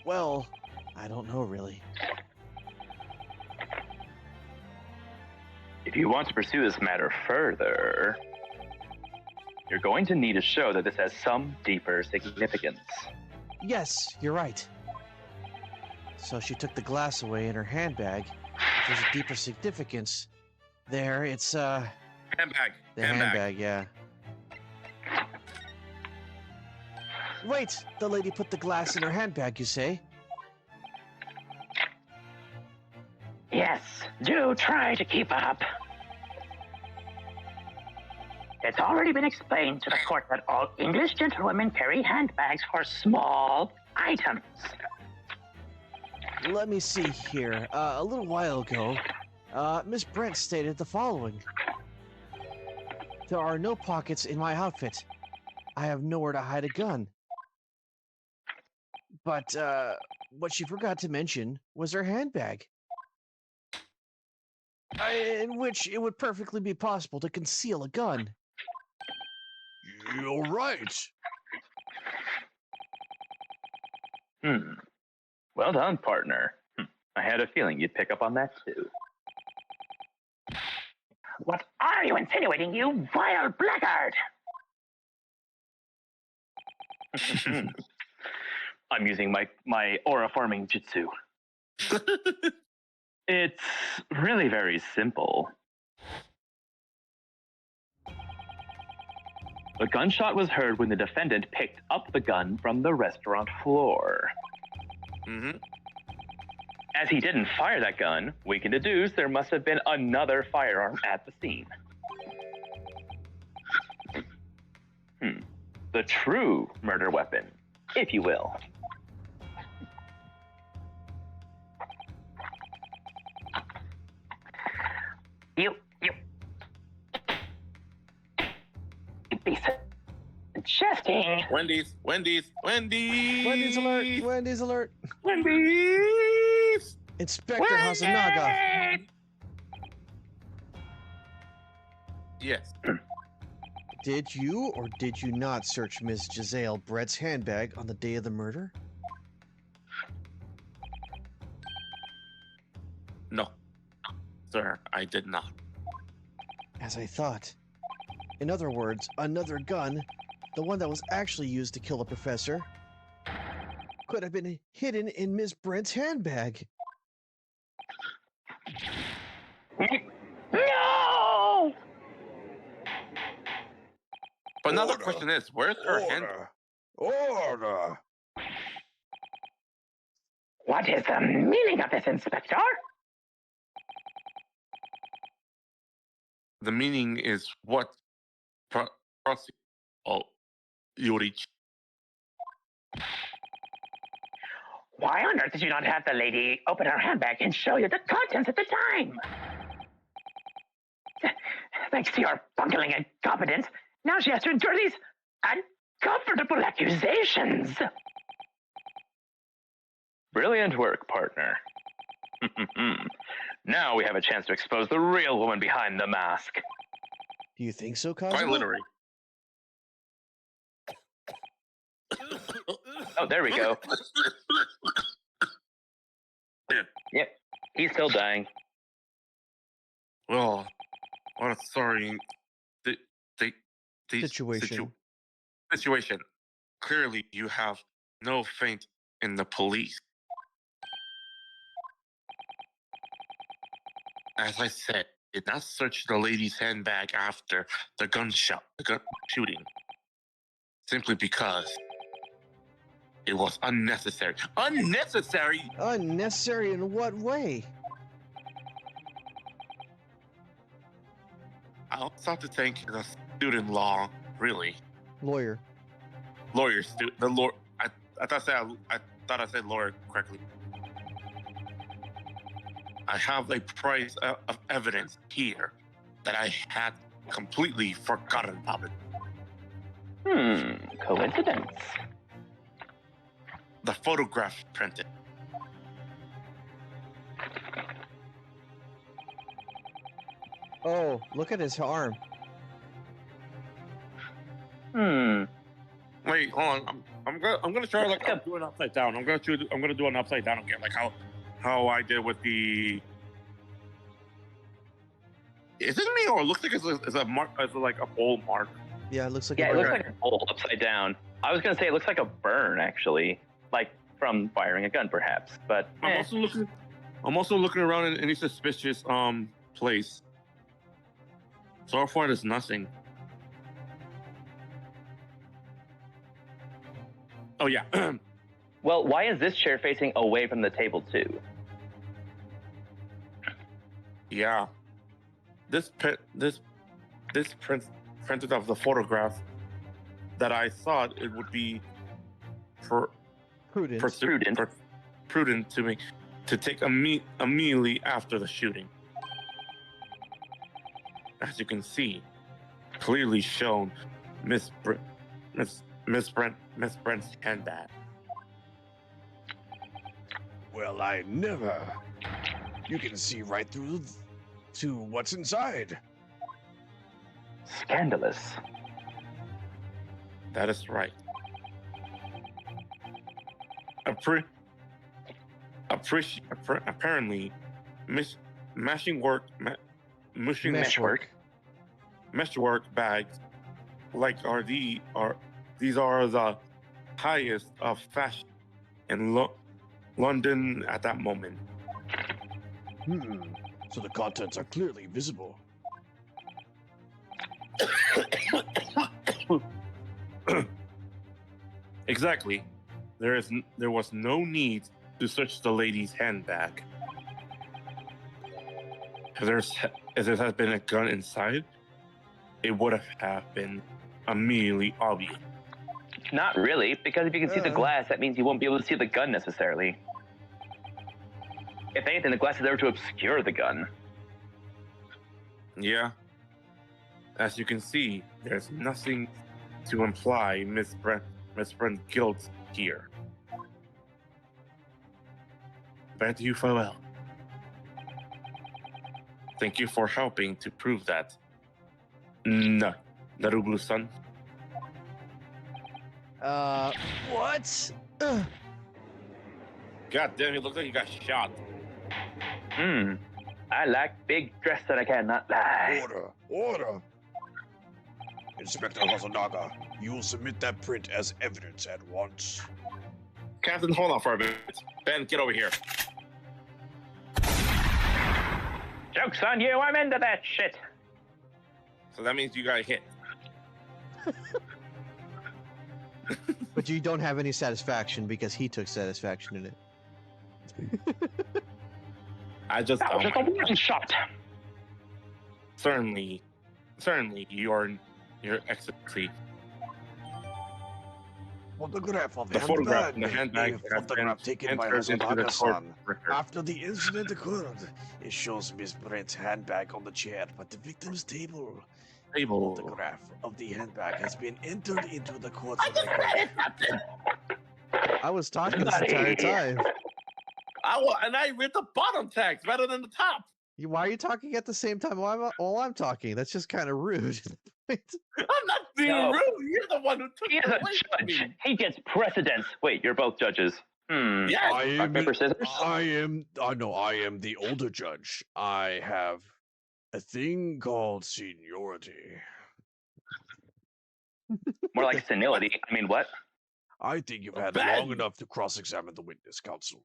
Well, I don't know really. If you want to pursue this matter further, you're going to need to show that this has some deeper significance. Yes, you're right. So she took the glass away in her handbag. If there's a deeper significance there, it's, Handbag. the handbag, yeah. Wait, the lady put the glass in her handbag, you say? Yes, do try to keep up. It's already been explained to the court that all English gentlewomen carry handbags for small items. Let me see here. A little while ago, Miss Brent stated the following. There are no pockets in my outfit. I have nowhere to hide a gun. But, what she forgot to mention was her handbag. In which it would perfectly be possible to conceal a gun. You're right. Well done, partner. I had a feeling you'd pick up on that too. What are you insinuating, you vile blackguard? I'm using my aura forming jutsu. It's really very simple. The gunshot was heard when the defendant picked up the gun from the restaurant floor. Mm-hmm. As he didn't fire that gun, we can deduce there must have been another firearm at the scene. The true murder weapon, if you will. You be suggesting Wendy's. Wendy's alert! Wendy's alert! Wendy's. Inspector Hasanaga! Yes. Did you or did you not search Miss Giselle Brett's handbag on the day of the murder? No, sir, I did not. As I thought. In other words, another gun, the one that was actually used to kill the professor, could have been hidden in Miss Brent's handbag. no. But now the Order. question is, where's her hand? Order. What is the meaning of this, Inspector? The meaning is what? You reach. Why on earth did you not have the lady open her handbag and show you the contents at the time? Thanks to your bungling incompetence, now she has to endure these uncomfortable accusations. Brilliant work, partner. Now we have a chance to expose the real woman behind the mask. Do you think so, Quite Cosmo? literally. Oh, there we go. Yep, he's still dying. Well, what a sorry Situation. situation. Clearly, you have no faith in the police. As I said, did not search the lady's handbag after the gun shooting, simply because it was unnecessary. Unnecessary. Unnecessary in what way? I also have to thank the student law, really. Lawyer. Lawyer, the lawyer. I thought I said lawyer correctly. I have a price of evidence here that I had completely forgotten about it. Coincidence. The photograph printed. Oh, look at his arm. Wait, hold on. I'm gonna try like I'm doing upside down. I'm gonna do an upside down again, like how I did with the. Is it me or it looks like it's a mark? It's like a bowl mark. Yeah, it looks like Yeah, a it looks bird. like a bowl upside down. I was gonna say it looks like a burn, actually, like from firing a gun, perhaps. But I'm also looking around in any suspicious place. So far, there's nothing. Oh yeah. well, why is this chair facing away from the table too? Yeah. This printed of the photograph that I thought it would be prudent to me to take immediately after the shooting. As you can see, clearly shown Miss Brent's handbag. Well, I never. You can see right through to what's inside. Scandalous. That is right. Apparently, meshwork bags like these are the highest of fashion in London at that moment. So the contents are clearly visible. Exactly. There was no need to search the lady's handbag. If there had been a gun inside, it would have been immediately obvious. Not really, because if you can see the glass, that means you won't be able to see the gun necessarily. If anything, the glass is there to obscure the gun. Yeah. As you can see, there's nothing to imply Miss Brent's guilt here. But you farewell. Thank you for helping to prove that. Narubu-san. What? God damn, it looks like you got shot. I like big dress and I cannot lie. Order! Inspector Hosonaga, you will submit that print as evidence at once. Captain, hold on for a minute. Ben, get over here. Joke's on you, I'm into that shit. So that means you got hit. But you don't have any satisfaction because he took satisfaction in it. I just That was just a warning shot. certainly, your excellency. Photograph of The photograph in the handbag A photograph taken by Hosonaga-san. After the incident occurred, it shows Miss Brent's handbag on the chair, but the victim's table. Photograph of the handbag has been entered into the court record. I was talking this entire time. And I read the bottom text rather than the top. Why are you talking at the same time while I'm talking? That's just kind of rude. I'm not being No. rude. You're the one who took He is it a away from judge. me. He gets precedence. Wait, you're both judges. Yes. Rock, paper, scissors? I am the older judge. I have a thing called seniority. More like senility. I mean, what? I think you've had Bad. long enough to cross-examine the witness, counsel.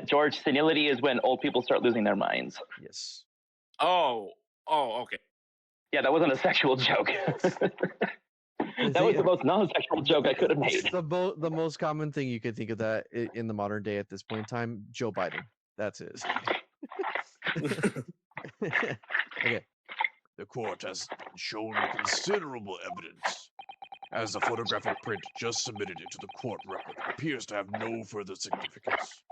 George, senility is when old people start losing their minds. Yes. Oh, okay. Yeah, that wasn't a sexual joke. That was the most non-sexual joke I could have made. The most common thing you could think of that in the modern day at this point in time, Joe Biden. That's it. Okay. The court has shown considerable evidence, as the photographic print just submitted into the court record appears to have no further significance.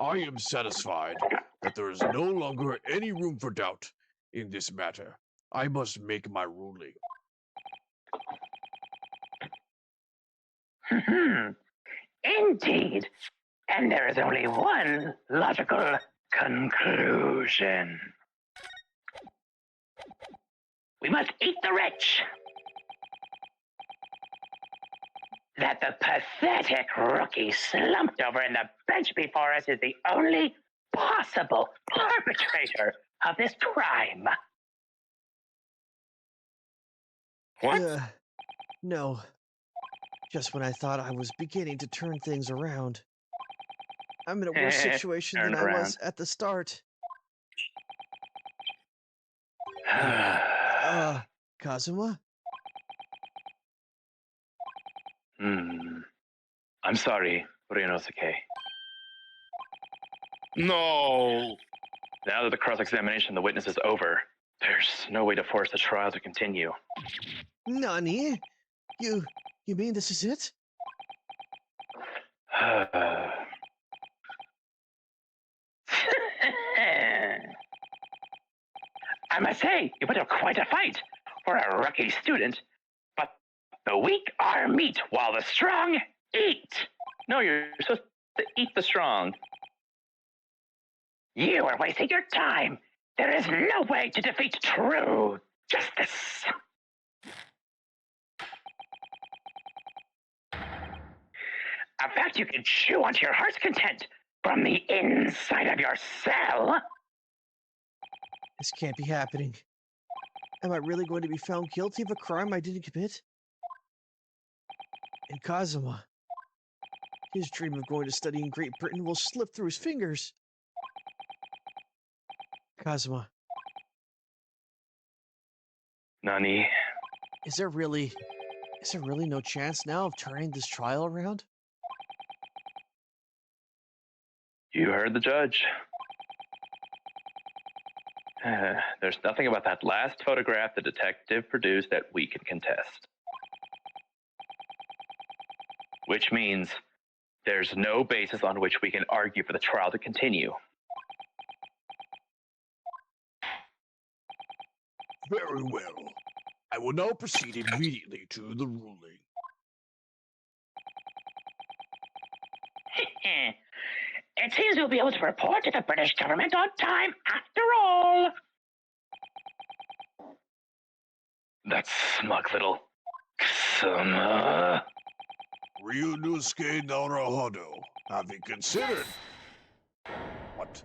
I am satisfied that there is no longer any room for doubt in this matter. I must make my ruling. Indeed. And there is only one logical conclusion. We must eat the rich. That the pathetic rookie slumped over in the bench before us is the only possible perpetrator of this crime. What? No. Just when I thought I was beginning to turn things around. I'm in a worse situation than Turn I was around. at the start. Kazuma? I'm sorry, Ryunosuke. No. Now that the cross-examination of the witness is over, there's no way to force the trial to continue. Nani? You mean this is it? I must say, you put up quite a fight for a rookie student, but the weak are meat while the strong eat. No, you're supposed to eat the strong. You are wasting your time. There is no way to defeat true justice. In fact, you can chew onto your heart's content from the inside of your cell. This can't be happening. Am I really going to be found guilty of a crime I didn't commit? And Kazuma, his dream of going to study in Great Britain will slip through his fingers. Kazuma, Nani? is there really no chance now of turning this trial around? You heard the judge. There's nothing about that last photograph the detective produced that we can contest. Which means there's no basis on which we can argue for the trial to continue. Very well. I will now proceed immediately to the ruling. It seems we'll be able to report to the British government on time after all. That smug little Kusama. Ryunosuke Naruhodo, having considered... What?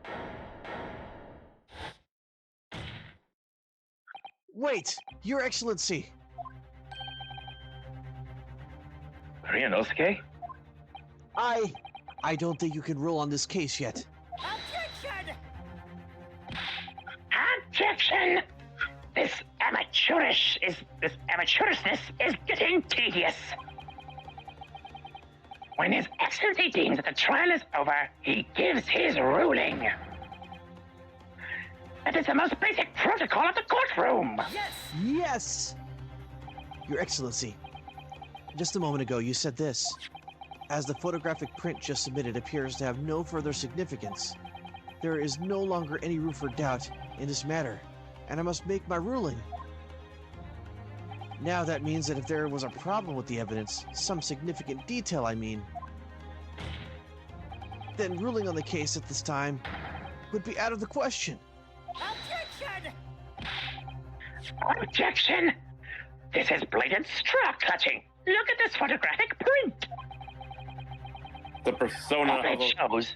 Wait, Your Excellency! Ryunosuke? I don't think you can rule on this case yet. Objection! This amateurishness is getting tedious. When His Excellency deems that the trial is over, he gives his ruling. That is the most basic protocol of the courtroom. Yes! Your Excellency, just a moment ago you said this. As the photographic print just submitted appears to have no further significance, there is no longer any room for doubt in this matter, and I must make my ruling. Now that means that if there was a problem with the evidence, some significant detail I mean, then ruling on the case at this time would be out of the question. Objection! This is blatant straw clutching. Look at this photographic print. The persona All it shows.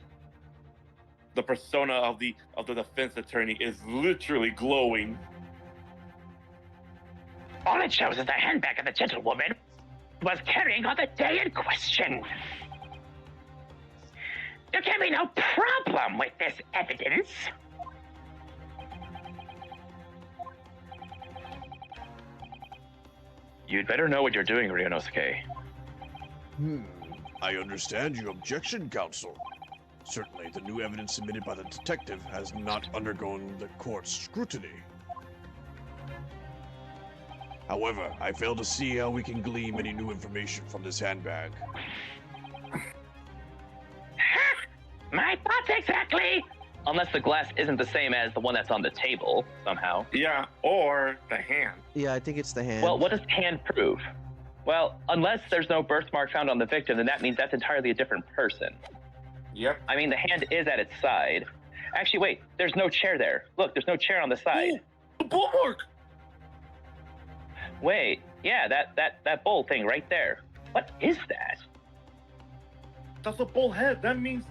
the persona of the defense attorney is literally glowing. All it shows is the handbag of the gentlewoman was carrying on the day in question. There can be no problem with this evidence. You'd better know what you're doing, Ryunosuke. I understand your objection, counsel. Certainly, the new evidence submitted by the detective has not undergone the court's scrutiny. However, I fail to see how we can glean any new information from this handbag. My thoughts exactly. Unless the glass isn't the same as the one that's on the table, somehow. Yeah, or the hand. Yeah, I think it's the hand. Well, what does the hand prove? Well, unless there's no birthmark found on the victim, then that means that's entirely a different person. Yep. I mean, the hand is at its side. Actually, wait, there's no chair there. Look, there's no chair on the side. The bull mark! Wait, yeah, that bowl thing right there. What is that? That's a bull head. That means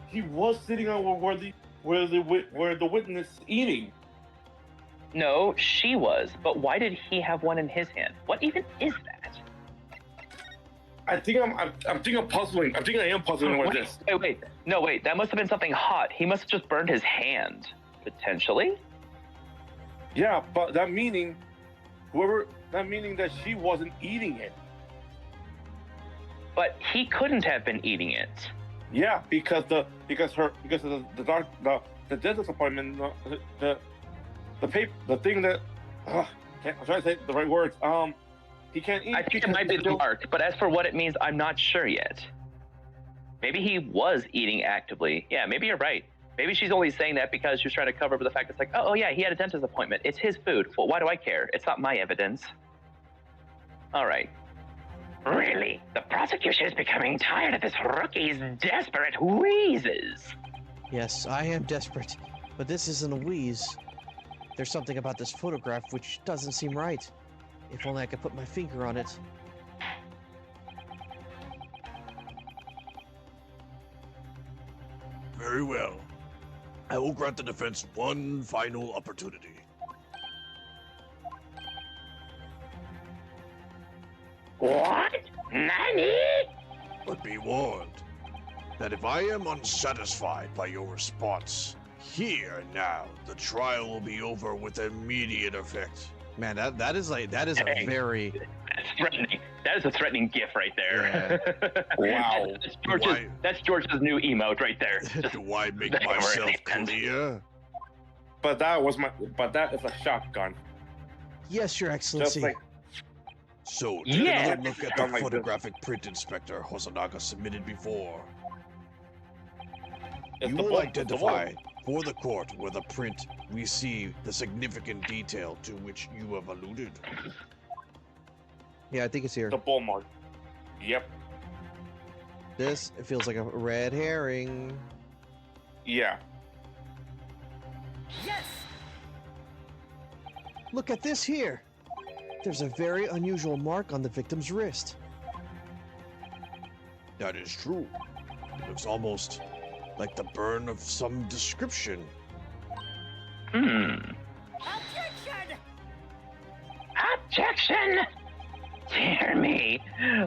he was sitting on where the witness is eating. No, she was. But why did he have one in his hand? What even is that? I think I'm puzzling. I think I am puzzling with this. Wait. No, wait. That must have been something hot. He must have just burned his hand. Potentially? Yeah, but that meaning that she wasn't eating it. But he couldn't have been eating it. Yeah, because of the dentist appointment, the thing that I'm trying to say the right words. He can't eat. I think it might be the mark, but as for what it means, I'm not sure yet. Maybe he was eating actively. Yeah, maybe you're right. Maybe she's only saying that because she was trying to cover up the fact it's like, oh yeah, he had a dentist appointment. It's his food. Well, why do I care? It's not my evidence. All right. Really? The prosecution is becoming tired of this rookie's desperate wheezes. Yes, I am desperate, but this isn't a wheeze. There's something about this photograph which doesn't seem right. If only I could put my finger on it. Very well. I will grant the defense one final opportunity. What? Nani? But be warned that if I am unsatisfied by your response, here and now, the trial will be over with immediate effect. Man, that is a very That's threatening. That is a threatening gif right there. Wow. That's George's new emote right there. Do I make myself clear? But that is a shotgun. yes, Your Excellency. Just like So, take Yeah. another look at the Sound like this. photographic print inspector Hosonaga submitted before. it's You the will bull- identify for the court where the print received the significant detail to which you have alluded. Yeah, I think it's here. the bull mark. Yep. This, it feels like a red herring. Yeah. Look at this here. There's a very unusual mark on the victim's wrist. That is true. It looks almost like the burn of some description. Objection! Dear me,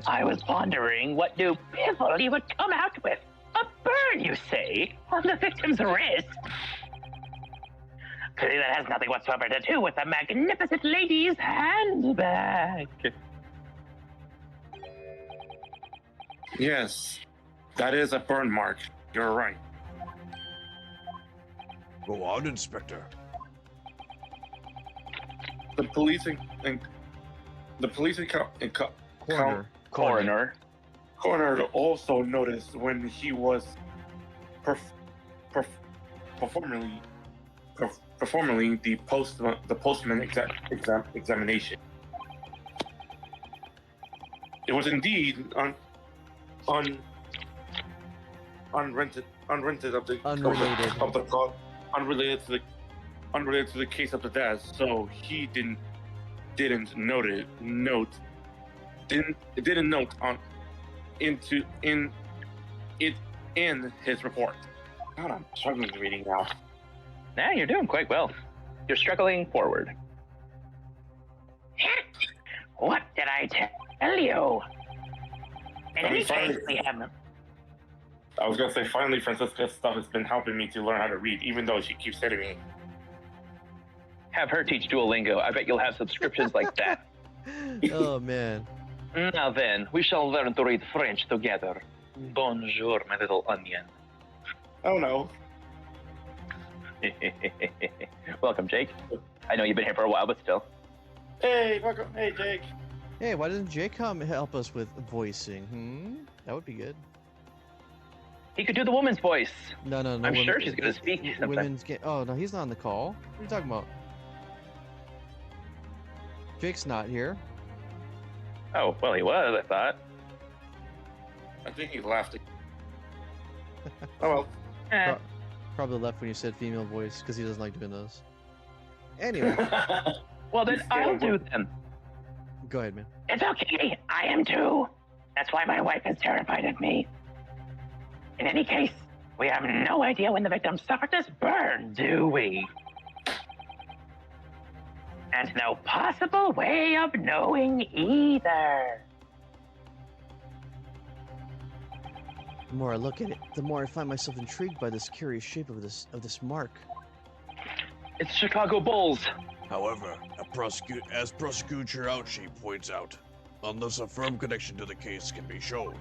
I was wondering what new piffle you would come out with. A burn, you say, on the victim's wrist? Clearly that has nothing whatsoever to do with the magnificent lady's handbag. Yes. That is a burn mark. You're right. Go on, Inspector. The police Coroner. coroner also noticed when he was performing the postman examination. It was indeed unrented of the Unrelated. of the call, unrelated to the case of the death. So he didn't note on in his report. God, I'm struggling reading now. Nah, you're doing quite well. You're struggling forward. What did I tell you? In any case, we have... I was gonna say, finally, Francisca's stuff has been helping me to learn how to read, even though she keeps hitting me. Have her teach Duolingo. I bet you'll have subscriptions like that. Oh man. Now then, we shall learn to read French together. Bonjour, my little onion. Oh no. Welcome, Jake. I know you've been here for a while, but still. Hey, welcome. Hey, Jake. Hey, why doesn't Jake come help us with voicing? That would be good. He could do the woman's voice. No. I'm sure she's going to speak sometime. Women's Oh no, he's not on the call. What are you talking about? Jake's not here. Oh, well, he was, I thought. I think he left. Oh well. Probably left when you said female voice because he doesn't like doing those. Anyway, Well, then I'll do them. go ahead, man. It's okay. I am too. That's why my wife is terrified of me. In any case, we have no idea when the victim suffered this burn, do we? And no possible way of knowing either. The more I look at it, the more I find myself intrigued by this curious shape of this mark. It's Chicago Bulls. However, as Prosecutor Ouchie points out, unless a firm connection to the case can be shown,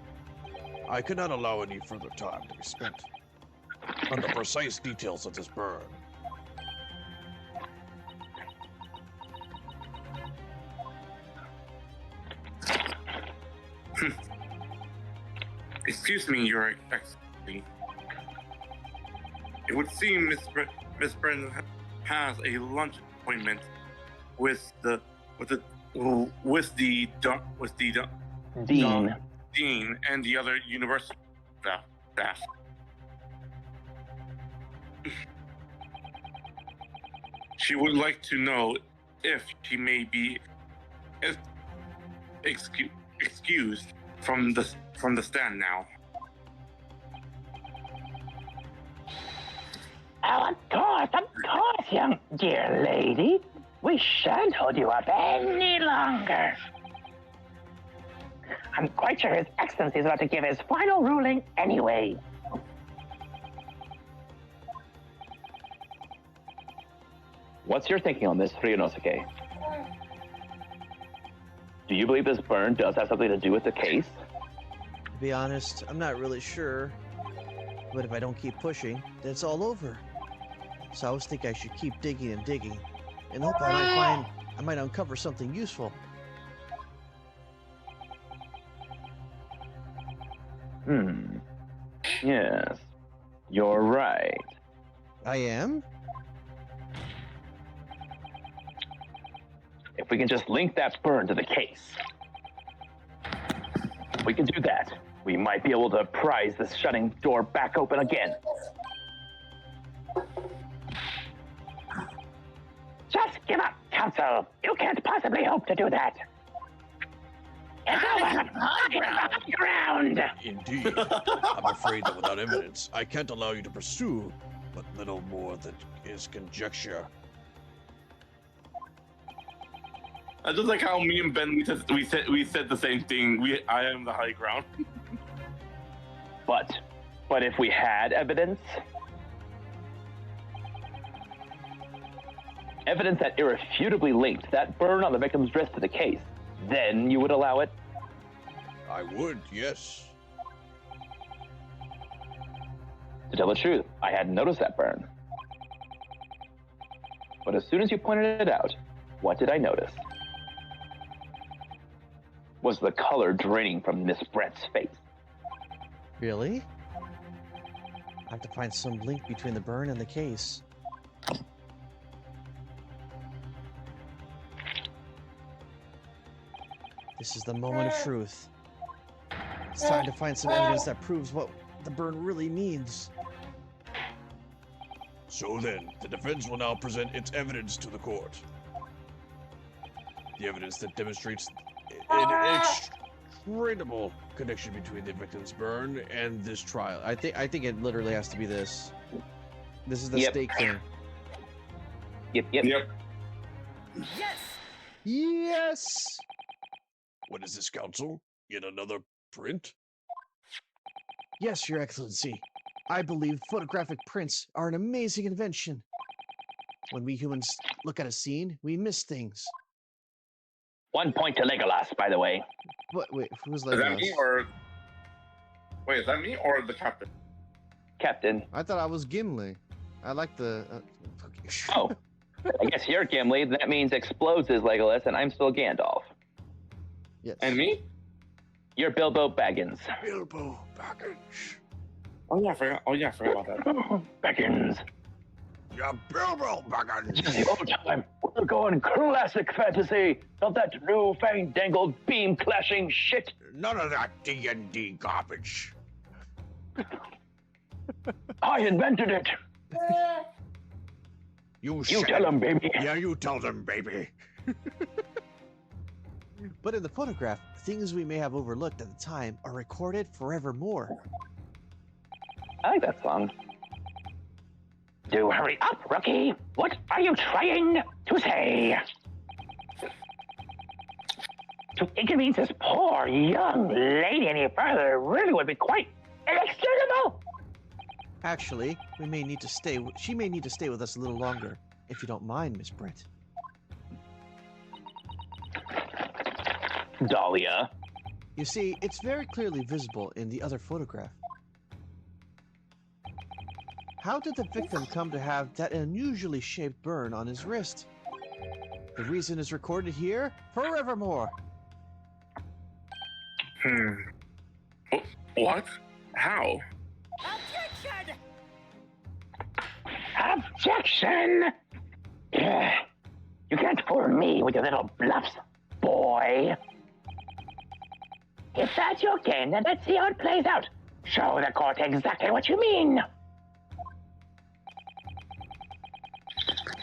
I cannot allow any further time to be spent on the precise details of this burn. Excuse me, Your Excellency. It would seem Miss Brennan has a lunch appointment with the dean and the other university staff. She would like to know if she may be excused from the stand now. Oh, of course, young dear lady. We shan't hold you up any longer. I'm quite sure His Excellency is about to give his final ruling anyway. What's your thinking on this, Ryunosuke? Do you believe this burn does have something to do with the case? To be honest, I'm not really sure. But if I don't keep pushing, then it's all over. So I always think I should keep digging and digging, and hope I might uncover something useful. Yes, you're right. I am? If we can just link that burn to the case. If we can do that, we might be able to prise this shutting door back open again. Just give up, Counsel. You can't possibly hope to do that. It's over. It's ground. Indeed. I'm afraid that without evidence, I can't allow you to pursue but little more than is conjecture. I just like how me and Ben we said the same thing. I am the high ground. But if we had evidence that irrefutably linked that burn on the victim's wrist to the case, then you would allow it? I would, yes. To tell the truth, I hadn't noticed that burn. But as soon as you pointed it out, what did I notice? Was the color draining from Miss Brett's face. Really? I have to find some link between the burn and the case. This is the moment of truth. It's time to find some evidence that proves what what the burn really means. So then, the defense will now present its evidence to the court. The evidence that demonstrates an extraordinary connection between the victim's burn and this trial. I think it literally has to be this. This is the Yep. stake thing. Yep. Yep. Yes! What is this, counsel? Yet another print? Yes, Your Excellency. I believe photographic prints are an amazing invention. When we humans look at a scene, we miss things. 1 point to Legolas, by the way. What? Wait, who's Is that Legolas? me or? Wait, is that me or the captain? Captain. I thought I was Gimli. I like the. Oh, I guess you're Gimli. That means Explodes is Legolas, and I'm still Gandalf. Yes. And me? You're Bilbo Baggins. Bilbo Baggins. Oh yeah, I forgot. Oh yeah, I forgot about that. Baggins. Yeah, Bilbo It's Baggins. the old time. We're going classic fantasy. Not that new fandangled beam clashing shit. None of that D&D garbage. I invented it. You Tell him, baby. Yeah, you tell them, baby. But in the photograph, things we may have overlooked at the time are recorded forevermore. I like that song. Do hurry up, rookie. What are you trying to say? To inconvenience this poor young lady any further really would be quite inexcusable. Actually, we may need to stay. She may need to stay with us a little longer, if you don't mind, Miss Brent. Dahlia. You see, it's very clearly visible in the other photograph. How did the victim come to have that unusually shaped burn on his wrist? The reason is recorded here forevermore. What? How? Objection! You can't fool me with your little bluffs, boy. If that's your game, then let's see how it plays out. Show the court exactly what you mean.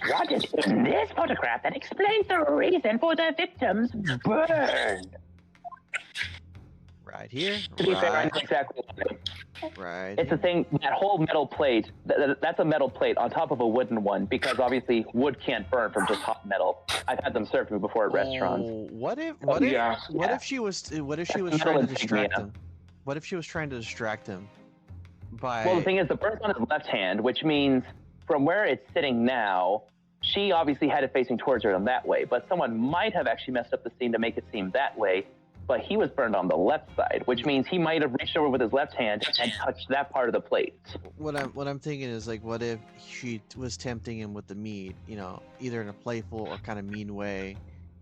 What is in this photograph that explains the reason for the victim's burn? Right here. To be fair, I Right, know exactly. right. It's a thing, that whole metal plate, that's a metal plate on top of a wooden one, because obviously wood can't burn from just hot metal. I've had them served to me before at restaurants. Oh, what if yeah. she was That's trying to metal distract insignia. him? What if she was trying to distract him by Well, the thing is, the burn's on his left hand, which means from where it's sitting now, she obviously had it facing towards her in that way, but someone might have actually messed up the scene to make it seem that way, but he was burned on the left side, which means he might have reached over with his left hand and touched that part of the plate. what I'm thinking is like, what if she was tempting him with the meat, you know, either in a playful or kind of mean way,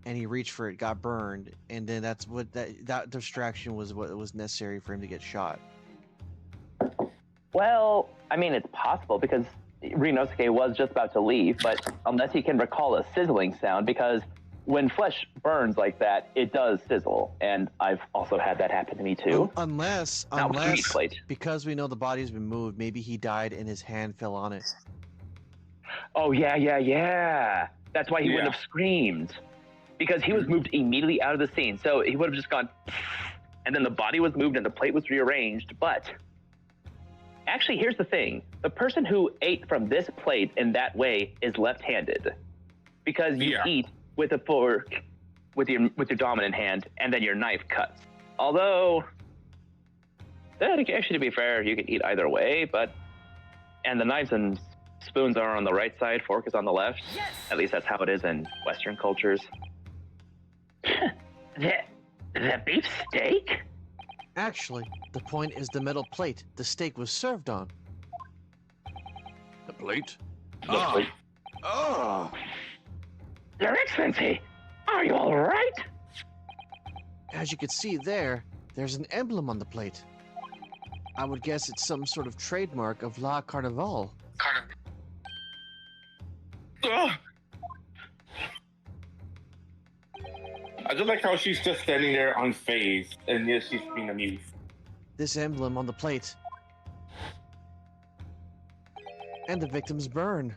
and he reached for it, got burned, and then that's what that distraction was what was necessary for him to get shot. Well, I mean, it's possible because Rinosuke was just about to leave, but unless he can recall a sizzling sound, because when flesh burns like that, it does sizzle, and I've also had that happen to me too. Unless Not with the meat plate. because we know the body's been moved, maybe he died and his hand fell on it. Oh, yeah. That's why he wouldn't have screamed. Because he was moved immediately out of the scene. So he would have just gone, and then the body was moved and the plate was rearranged. But actually, here's the thing. The person who ate from this plate in that way is left-handed. Because you eat with a fork with your dominant hand, and then your knife cuts. Although, actually, to be fair, you can eat either way, and the knives and spoons are on the right side, fork is on the left. Yes! At least that's how it is in Western cultures. the beef steak? Actually, the point is the metal plate the steak was served on. The plate? Plate. Ah! Your Excellency, are you all right? As you can see there's an emblem on the plate. I would guess it's some sort of trademark of La Carnival. Ugh. I just like how she's just standing there unfazed, and yet she's being amused. This emblem on the plate and the victim's burn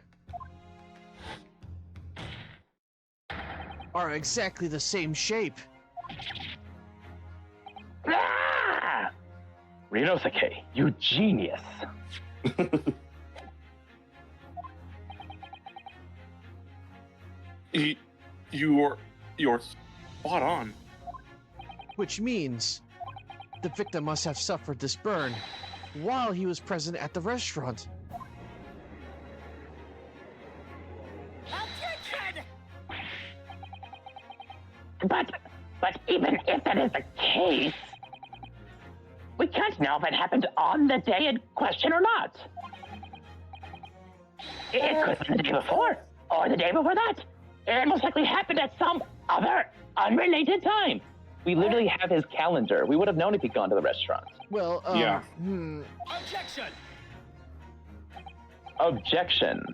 are exactly the same shape. Ah! Ryunosuke, you genius. You're spot on. Which means the victim must have suffered this burn while he was present at the restaurant. But even if that is the case, we can't know if it happened on the day in question or not. It could have been the day before, or the day before that. It most likely happened at some other unrelated time. We literally have his calendar. We would have known if he'd gone to the restaurant. Well, Yeah. Objection.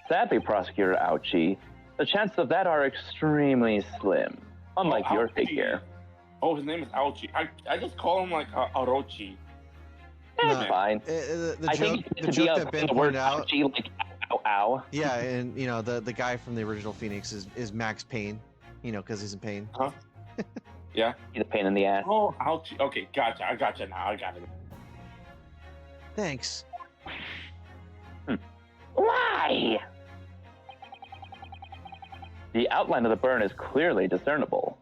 Sadly, Prosecutor Ouchie, the chances of that are extremely slim. Unlike Oh, your Ouchie. figure. Oh, his name is Ouchie. I just call him like Orochi. It's No. fine. The I joke, think the joke that Ben the word pointed out. Ouchie, like ow ow. Yeah, and you know the guy from the original Phoenix is Max Payne, you know, because he's in pain. Yeah. He's a pain in the ass. Oh, Ouchie. Okay, gotcha. I gotcha now. I got it. Thanks. Why? The outline of the burn is clearly discernible.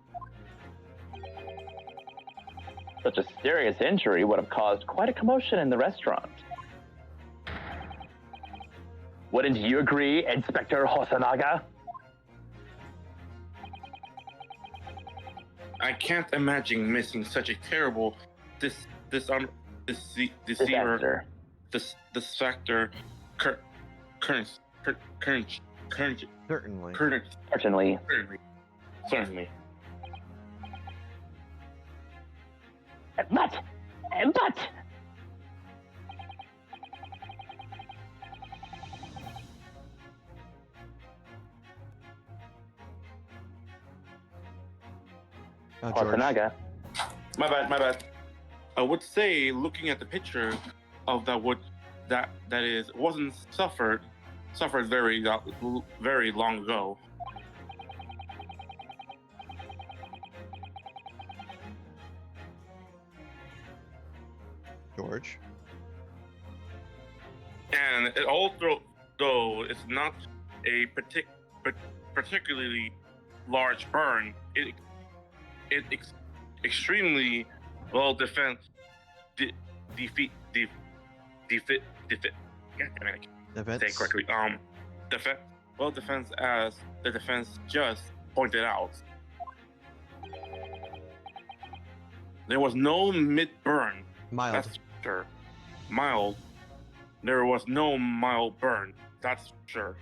Such a serious injury would have caused quite a commotion in the restaurant. Wouldn't you agree, Inspector Hosonaga? I can't imagine missing such a terrible deceiver, Disaster. this factor, current, Certainly. Certainly. certainly. But Oh, George. Hosonaga. My bad. I would say, looking at the picture of that wood, that wasn't suffered very long ago. George. And it also, though it's not a particularly large burn, it extremely well defend defeat. God damn it, I can't say it correctly. Defense as the defense just pointed out. There was no mid burn. Mild. That's sure. Mild. There was no mild burn. That's sure.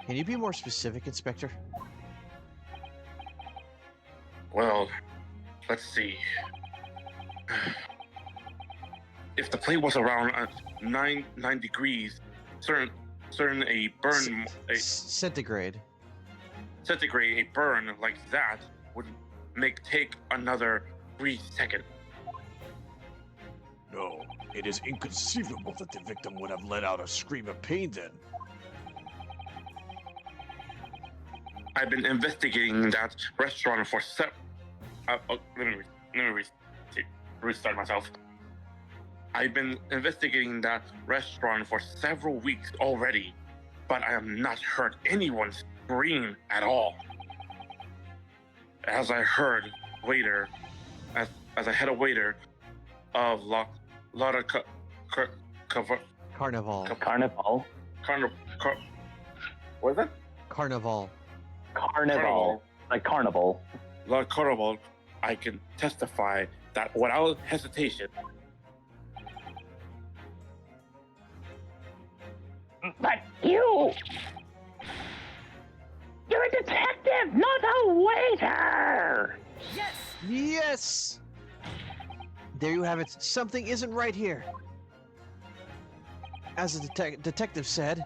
Can you be more specific, Inspector? Well, let's see. If the plate was around 9 degrees, certain a burn Centigrade. centigrade, a burn like that would take another 3 seconds. No, it is inconceivable that the victim would have let out a scream of pain then. I've been investigating that restaurant for let me restart myself. I've been investigating that restaurant for several weeks already, but I have not heard anyone scream at all. As I heard waiter, as I had a waiter of lot of Carnival. Carnival. What is that? Carnival. Carnival. Like carnival. La Carnival, I can testify that without hesitation. But you're a detective, not a waiter. Yes! There you have it. Something isn't right here. As the detective said,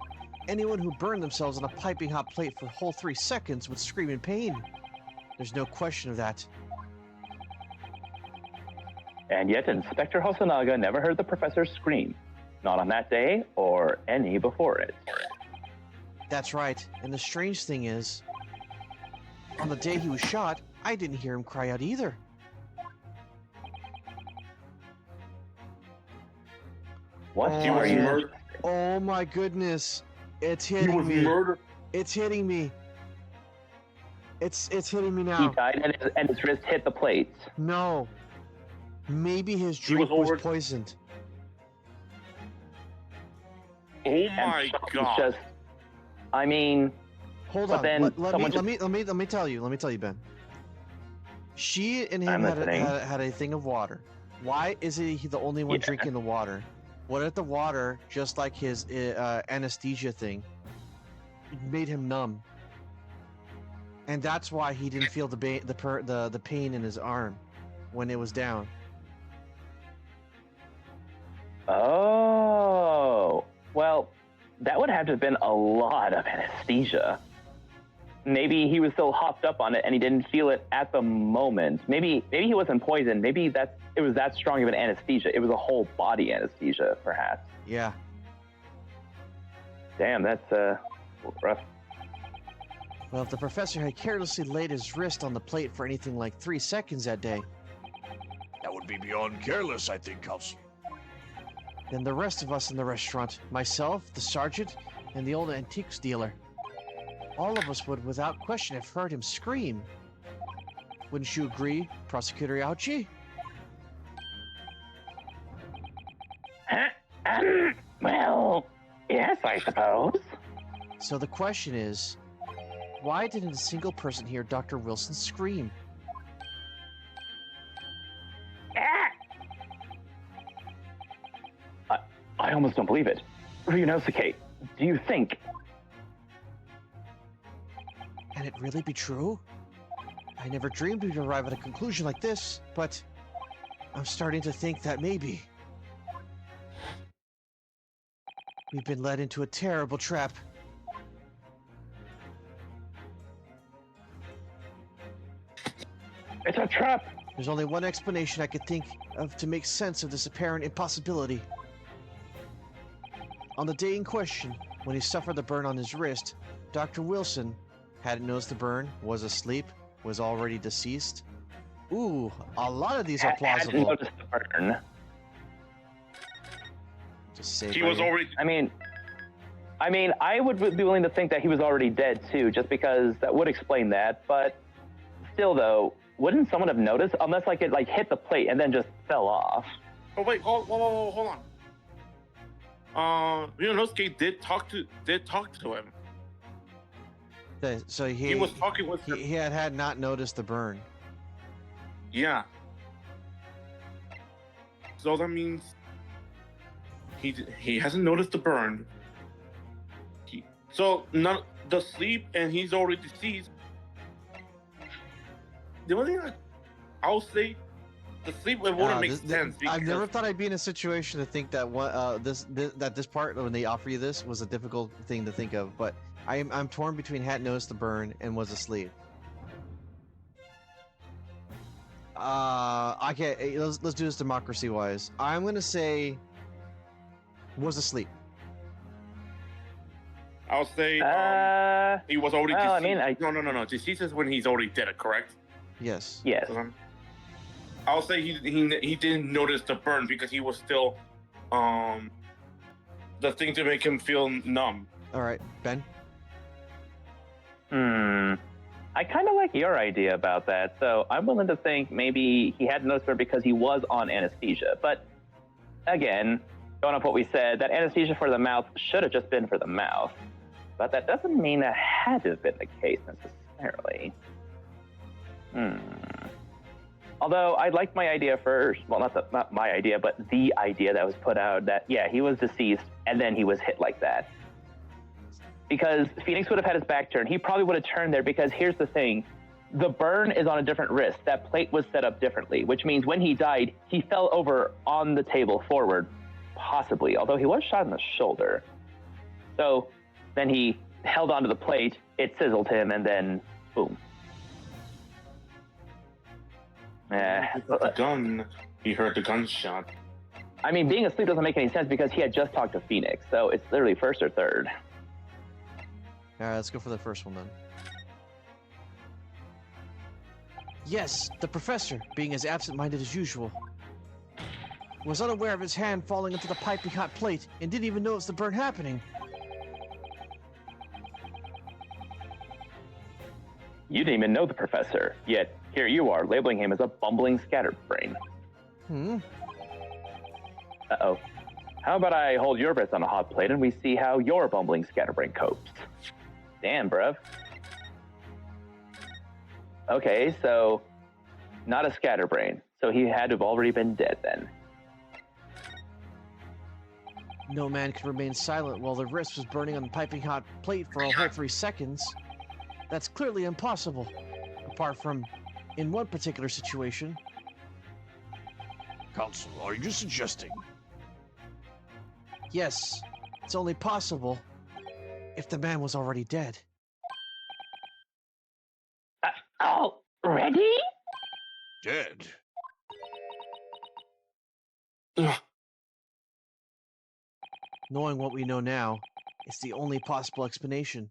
anyone who burned themselves on a piping hot plate for a whole 3 seconds would scream in pain. There's no question of that. And yet Inspector Hosonaga never heard the professor scream. Not on that day or any before it. That's right. And the strange thing is, on the day he was shot, I didn't hear him cry out either. What Oh, He are was you? murdered. Oh my goodness. It's He hitting was me. murdered. It's hitting me. It's hitting me He now. died and his wrist hit the plates. No. Maybe his He was drink was over- poisoned. Oh And my so it's god. Just, I mean, Hold But on. then Let someone me tell you, Ben. She and him I'm listening. had a thing of water. Why is he the only one Yeah. drinking the water? What if the water, just like his anesthesia thing, made him numb? And that's why he didn't feel the pain in his arm when it was down. Oh, well, that would have to have been a lot of anesthesia. Maybe he was still hopped up on it and he didn't feel it at the moment. Maybe he wasn't poisoned. Maybe it was that strong of an anesthesia. It was a whole body anesthesia, perhaps. Yeah. Damn, that's rough. Well, if the professor had carelessly laid his wrist on the plate for anything like 3 seconds that day, That would be beyond careless, I think, Counselor. then the rest of us in the restaurant, myself, the sergeant, and the old antiques dealer, all of us would, without question, have heard him scream. Wouldn't you agree, Prosecutor Yauchi? Well, yes, I suppose. So the question is, why didn't a single person hear Dr. Wilson scream? Ah, I almost don't believe it. Ryunosuke, do you think? Can it really be true? I never dreamed we'd arrive at a conclusion like this, but I'm starting to think that maybe we've been led into a terrible trap. It's a trap! There's only one explanation I could think of to make sense of this apparent impossibility. On the day in question, when he suffered the burn on his wrist, Dr. Wilson hadn't noticed the burn, was asleep, was already deceased. Ooh, a lot of these are Hadn't plausible. noticed the burn. Just say He was already. I mean, I would be willing to think that he was already dead too, just because that would explain that. But still, though, wouldn't someone have noticed? Unless like it hit the plate and then just fell off. Oh wait, hold on. Ryunosuke did talk to him. So He was talking with him. he had not noticed the burn. Yeah. So that means he hasn't noticed the burn. So none the sleep and he's already deceased. The only thing I'll say, the sleep it wouldn't make sense. I've because- never thought I'd be in a situation to think that this part when they offer you this was a difficult thing to think of, but I'm torn between hadn't noticed the burn and was asleep. I can't. Let's do this democracy wise. I'm gonna say was asleep. I'll say he was already well, deceased. No. Deceased is when he's already dead, correct? Yes. Yes. I'll say he didn't notice the burn because he was still the thing to make him feel numb. All right, Ben. I kind of like your idea about that, so I'm willing to think maybe he hadn't noticed her because he was on anesthesia. But again, going off what we said, that anesthesia for the mouth should have just been for the mouth. But that doesn't mean that had to have been the case necessarily. Although I like my idea first. Well, not my idea, but the idea that was put out that, yeah, he was deceased and then he was hit like that. Because Phoenix would have had his back turned. He probably would have turned there because here's the thing. The burn is on a different wrist. That plate was set up differently, which means when he died, he fell over on the table forward, possibly, although he was shot in the shoulder. So then he held onto the plate, it sizzled him, and then boom. The gun. He heard the gunshot. I mean, being asleep doesn't make any sense because he had just talked to Phoenix, so it's literally first or third. Alright, let's go for the first one then. Yes, the professor, being as absent-minded as usual, was unaware of his hand falling into the piping hot plate and didn't even notice the burn happening. You didn't even know the professor, yet here you are labeling him as a bumbling scatterbrain. Uh-oh. How about I hold your bits on a hot plate and we see how your bumbling scatterbrain copes? Damn, bruv. Okay, so not a scatterbrain. So he had to have already been dead then. No man could remain silent while the wrist was burning on the piping hot plate for a whole 3 seconds. That's clearly impossible, apart from in one particular situation. Counsel, are you suggesting? Yes, it's only possible if the man was already dead. Already? Dead? Knowing what we know now, it's the only possible explanation.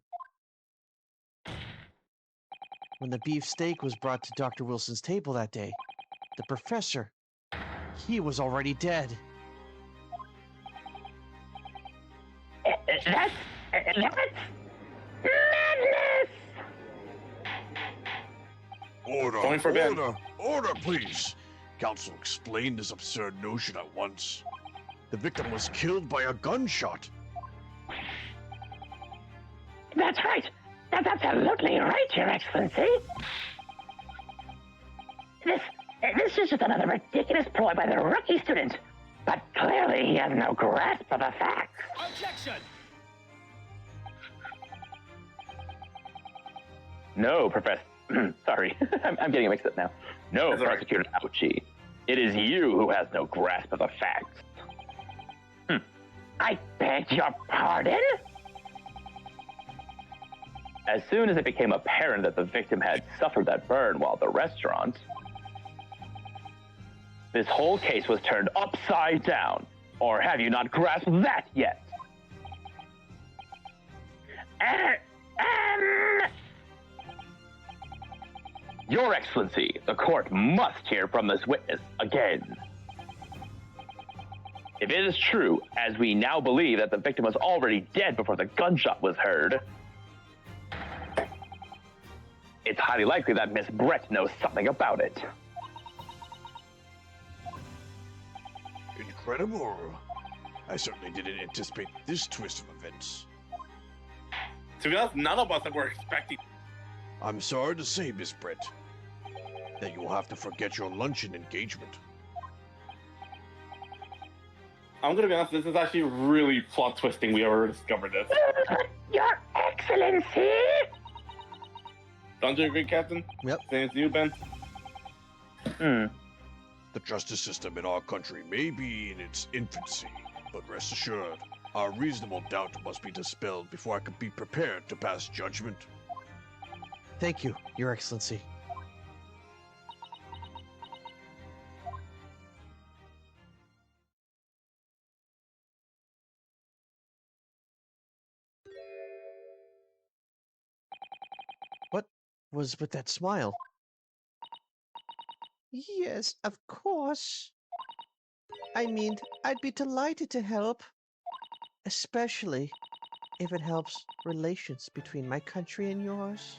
When the beef steak was brought to Dr. Wilson's table that day, the professor, he was already dead. That's madness! Order! Going for Ben. Order, please! Counsel, explain this absurd notion at once. The victim was killed by a gunshot. That's right. That's absolutely right, Your Excellency. This is just another ridiculous ploy by the rookie student. But clearly he has no grasp of the facts. Objection! No, Professor. Sorry, I'm getting mixed up now. No, That's all right. Prosecutor Ouchie. It is you who has no grasp of the facts. I beg your pardon? As soon as it became apparent that the victim had suffered that burn while at the restaurant, this whole case was turned upside down. Or have you not grasped that yet? Your Excellency, the court must hear from this witness again. If it is true, as we now believe that the victim was already dead before the gunshot was heard, it's highly likely that Miss Brett knows something about it. Incredible. I certainly didn't anticipate this twist of events. To be honest, none of us were expecting. I'm sorry to say, Miss Brett, that you will have to forget your luncheon engagement. I'm gonna be honest, this is actually really plot twisting we ever discovered this. Your Excellency? Don't you agree, Captain? Yep. Same as you, Ben? The justice system in our country may be in its infancy, but rest assured, our reasonable doubt must be dispelled before I can be prepared to pass judgment. Thank you, Your Excellency. What was with that smile? Yes, of course. I mean, I'd be delighted to help. Especially if it helps relations between my country and yours.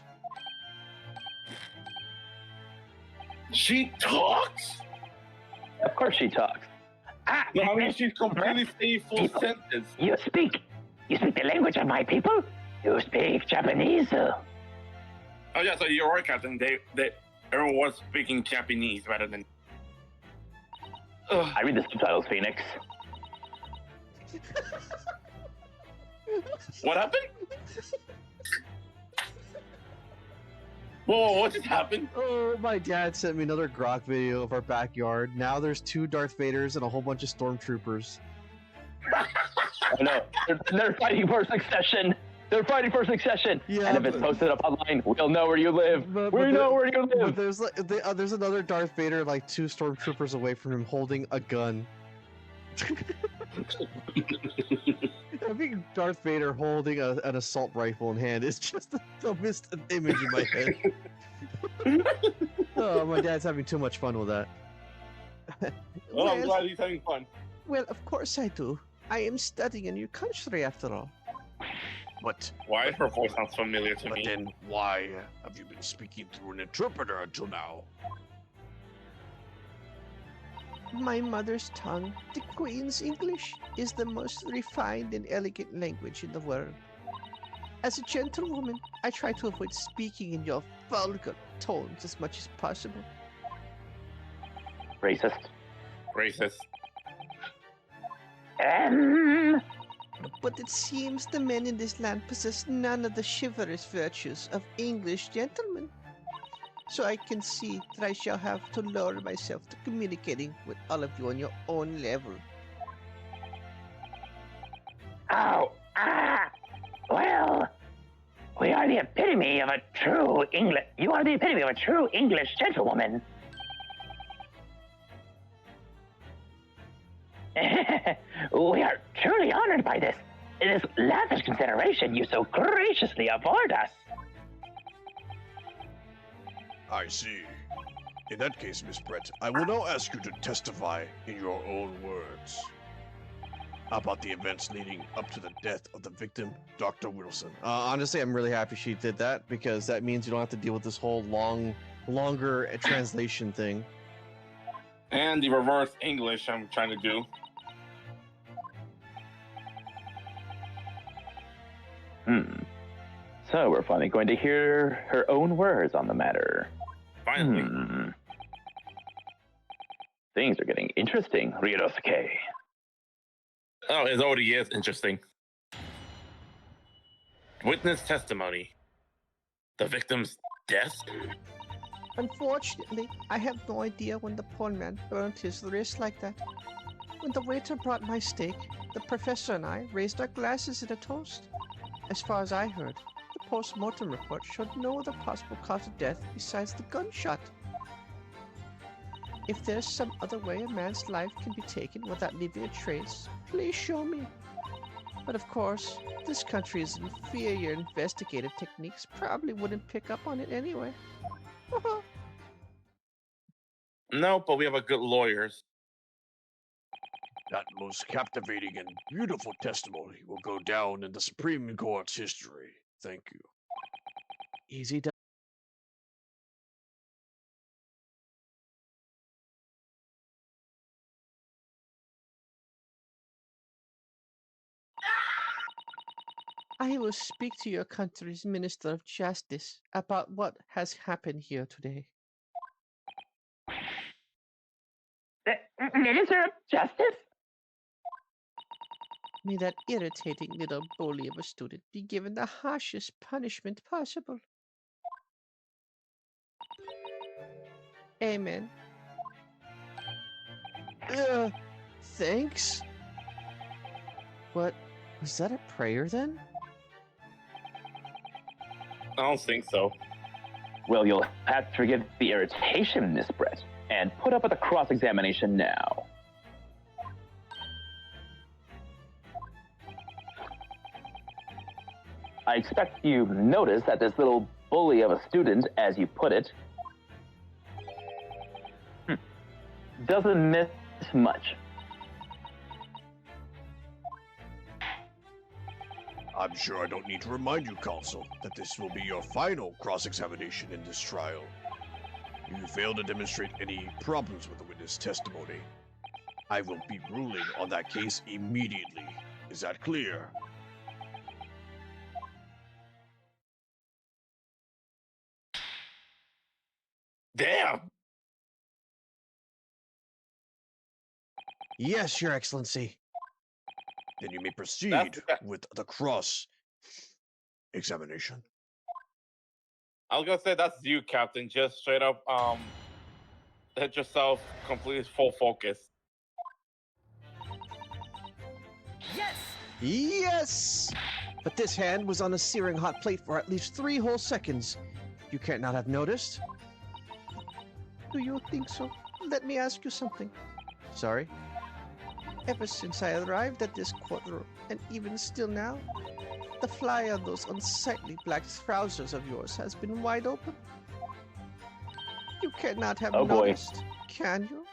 She talks? Of course she talks. No, I mean, she's completely saying full sentence. You speak the language of my people? You speak Japanese? Oh yeah, so you're right, Captain. Everyone was speaking Japanese rather than. I read the subtitles, Phoenix. What happened? Whoa, what just happened? Oh, my dad sent me another Grok video of our backyard. Now there's 2 Darth Vaders and a whole bunch of stormtroopers. Oh no, they're fighting for succession. They're fighting for succession. Yeah, and if it's posted up online, we'll know where you live. We know where you But live. there's another Darth Vader like 2 stormtroopers away from him holding a gun. Having Darth Vader holding an assault rifle in hand is just the dumbest image in my head. Oh, my dad's having too much fun with that. Well, I'm glad he's having fun. Well, of course I do. I am studying in your country, after all. But Why her voice sounds familiar to but me? then why have you been speaking through an interpreter until now? My mother's tongue, the Queen's English, is the most refined and elegant language in the world. As a gentlewoman, I try to avoid speaking in your vulgar tones as much as possible. Racist. Racist. But it seems the men in this land possess none of the chivalrous virtues of English gentlemen. So I can see that I shall have to lower myself to communicating with all of you on your own level. Oh, well, we are the epitome of a true English. You are the epitome of a true English gentlewoman. We are truly honored by this. It is lavish consideration you so graciously afford us. I see. In that case, Miss Brett, I will now ask you to testify in your own words about the events leading up to the death of the victim, Dr. Wilson. Honestly, I'm really happy she did that because that means you don't have to deal with this whole longer translation thing. And the reverse English I'm trying to do. So we're finally going to hear her own words on the matter. Finally. Things are getting interesting, Ryosuke. Oh, it already is interesting. Witness testimony. The victim's death? Unfortunately, I have no idea when the poor man burnt his wrist like that. When the waiter brought my steak, the professor and I raised our glasses in a toast. As far as I heard, the post-mortem report showed no other possible cause of death besides the gunshot. If there's some other way a man's life can be taken without leaving a trace, please show me. But of course, this country's inferior investigative techniques probably wouldn't pick up on it anyway. No, but we have a good lawyers. That most captivating and beautiful testimony will go down in the Supreme Court's history. Thank you. Easy done. I will speak to your country's Minister of Justice about what has happened here today. Minister of Justice? May that irritating little bully of a student be given the harshest punishment possible. Amen. Thanks? What? Was that a prayer then? I don't think so. Well, you'll have to forgive the irritation, Miss Brett, and put up with the cross-examination now. I expect you noticed that this little bully of a student, as you put it, doesn't miss much. I'm sure I don't need to remind you, counsel, that this will be your final cross-examination in this trial. You failed to demonstrate any problems with the witness testimony. I will be ruling on that case immediately. Is that clear? Damn! Yes, Your Excellency. Then you may proceed with the cross-examination. I was gonna say that's you, Captain. Just straight up, hit yourself completely full focus. Yes! But this hand was on a searing hot plate for at least 3 whole seconds. You can't not have noticed. Do you think so? Let me ask you something. Sorry? Ever since I arrived at this courtroom, and even still now, the fly on those unsightly black trousers of yours has been wide open. You cannot have Oh, boy. noticed, can you?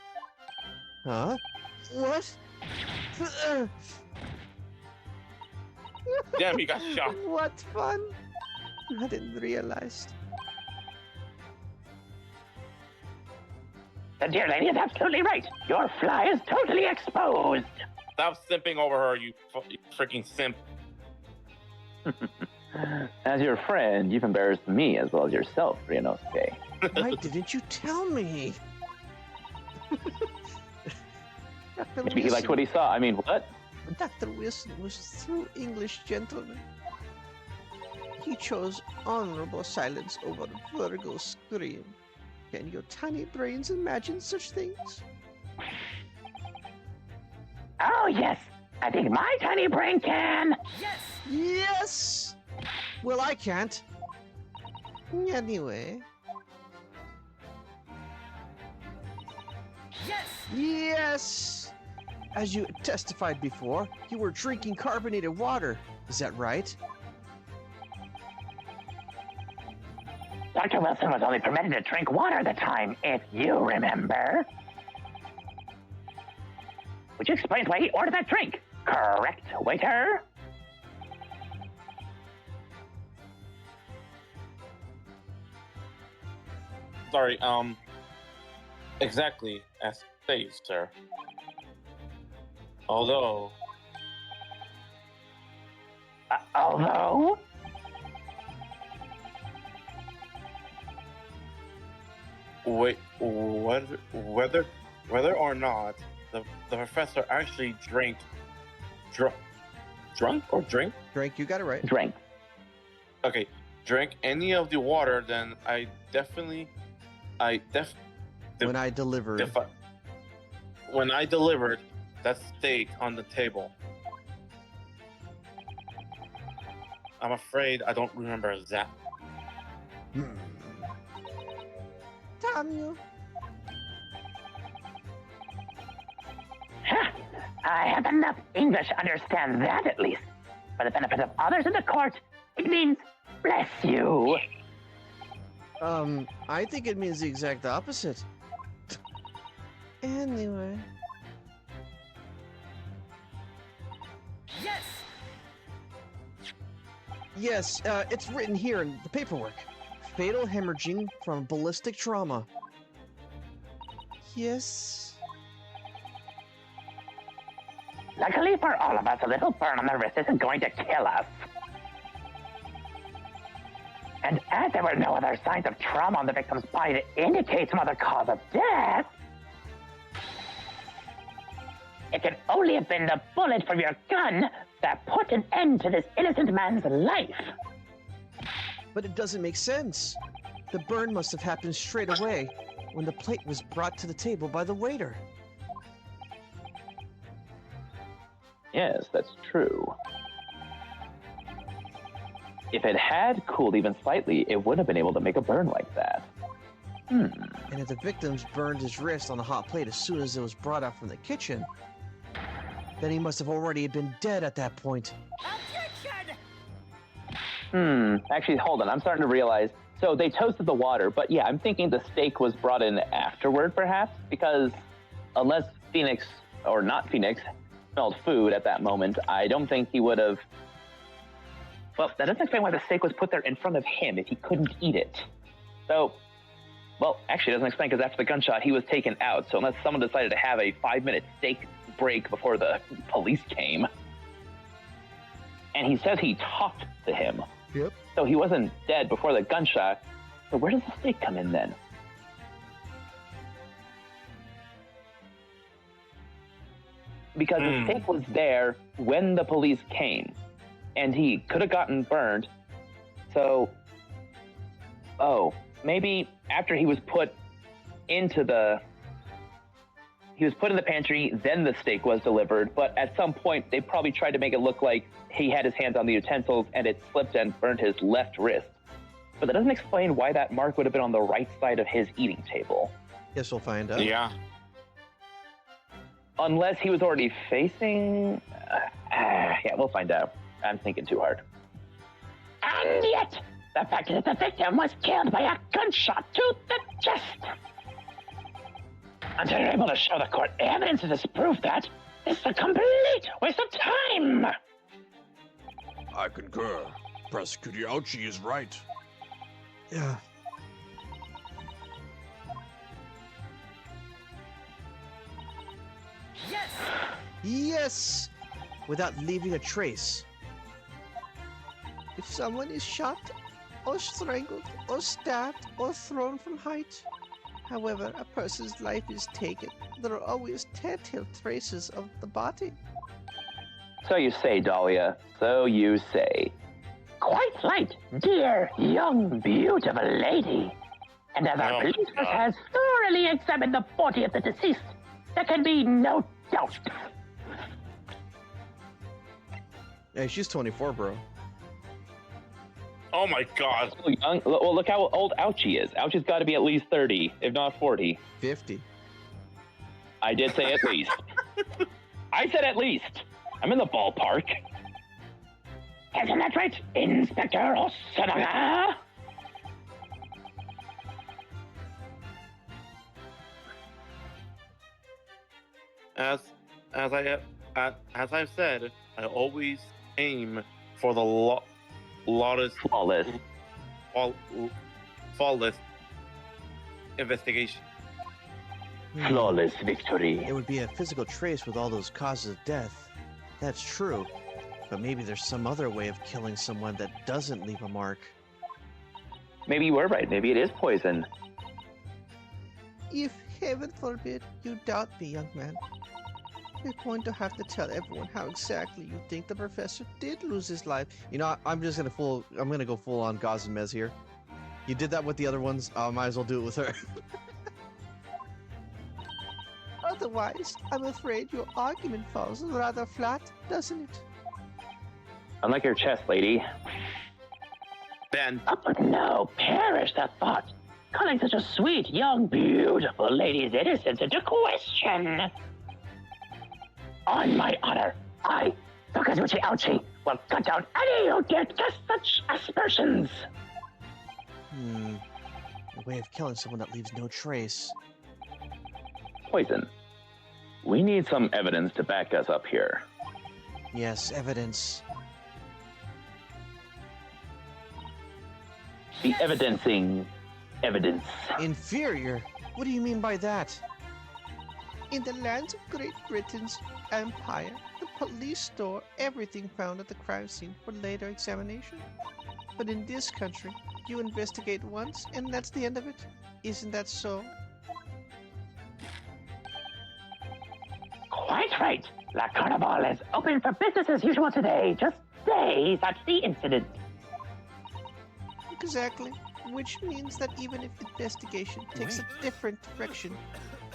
Huh? What? Damn, he got shot. What fun! I didn't realize. The dear lady is absolutely right. Your fly is totally exposed. Stop simping over her, you freaking simp. As your friend, you've embarrassed me as well as yourself, Ryunosuke. Why didn't you tell me? Maybe he liked what he saw. I mean, what? Dr. Wilson was a true English gentleman. He chose honorable silence over Virgo's scream. Can your tiny brains imagine such things? Oh, yes. I think my tiny brain can. Yes! Well, I can't. Anyway. Yes! As you testified before, you were drinking carbonated water. Is that right? Dr. Wilson was only permitted to drink water at the time, if you remember. Which explains why he ordered that drink. Correct, waiter? Sorry, exactly as stated, sir. Although, Although? wait, whether or not the professor actually drink, drunk or drink? Drink, you got it right. Drink. Okay, drank any of the water, then When I delivered. when I delivered that steak on the table. I'm afraid I don't remember that. Damn you. I have enough English to understand that at least. For the benefit of others in the court, it means bless you. I think it means the exact opposite. Anyway. Yes, it's written here in the paperwork. Fatal hemorrhaging from ballistic trauma. Yes. Luckily for all of us, a little burn on the wrist isn't going to kill us. And as there were no other signs of trauma on the victim's body to indicate some other cause of death, it could only have been the bullet from your gun that put an end to this innocent man's life. But it doesn't make sense. The burn must have happened straight away when the plate was brought to the table by the waiter. Yes, that's true. If it had cooled even slightly, it wouldn't have been able to make a burn like that. And if the victims burned his wrist on a hot plate as soon as it was brought out from the kitchen, then he must have already been dead at that point. Actually, hold on. I'm starting to realize. So they toasted the water, but yeah, I'm thinking the steak was brought in afterward, perhaps, because unless Phoenix, or not Phoenix, smelled food at that moment, I don't think he would have. Well, that doesn't explain why the steak was put there in front of him if he couldn't eat it. So, well, actually, it doesn't explain because after the gunshot, he was taken out. So unless someone decided to have a 5-minute steak break before the police came, and he says he talked to him. Yep. So he wasn't dead before the gunshot. So where does the steak come in then? Because the steak was there when the police came, and he could have gotten burned. So, maybe after he was put into the pantry, then the steak was delivered. But at some point, they probably tried to make it look like he had his hands on the utensils and it slipped and burned his left wrist. But that doesn't explain why that mark would have been on the right side of his eating table. Guess we'll find out. Yeah. Unless he was already facing... yeah, we'll find out. I'm thinking too hard. And yet, the fact that the victim was killed by a gunshot to the chest. Until you're able to show the court evidence to disprove that, it's a complete waste of time. I concur. Prosecutor Ouchie is right. Yeah. Yes! Without leaving a trace. If someone is shot, or strangled, or stabbed, or thrown from height, however a person's life is taken, there are always telltale traces of the body. So you say, Dahlia. So you say. Quite right, dear, young, beautiful lady. And as our police force has thoroughly examined the body of the deceased, there can be no doubt. Yeah, she's 24, bro. Oh my god. So young. Well, look how old Ouchie is. Ouchie's got to be at least 30, if not 40. 50. I did say at least. I said at least. I'm in the ballpark. Isn't that right, Inspector Osanaga? As I've said, I always aim for the flawless investigation. Flawless victory. It would be a physical trace with all those causes of death. That's true. But maybe there's some other way of killing someone that doesn't leave a mark. Maybe you were right. Maybe it is poison. If, heaven forbid, you doubt me, young man, you're going to have to tell everyone how exactly you think the professor did lose his life. You know, I'm gonna go full on Gauze and Mez here. You did that with the other ones, I might as well do it with her. Otherwise, I'm afraid your argument falls rather flat, doesn't it? Unlike your chest, lady. Ben. Oh, no, perish the thought. Calling such a sweet, young, beautiful lady's innocence into question. On my honor, I, Tokazuchi Ouchie, will cut down any who dare cast such aspersions. A way of killing someone that leaves no trace. Poison. We need some evidence to back us up here. Yes, evidence. The evidencing evidence. Inferior? What do you mean by that? In the lands of Great Britain's empire, the police store everything found at the crime scene for later examination. But in this country, you investigate once and that's the end of it. Isn't that so? Quite right. La Carnival is open for business as usual today, just days after the incident. Exactly. Which means that even if the investigation takes a different direction,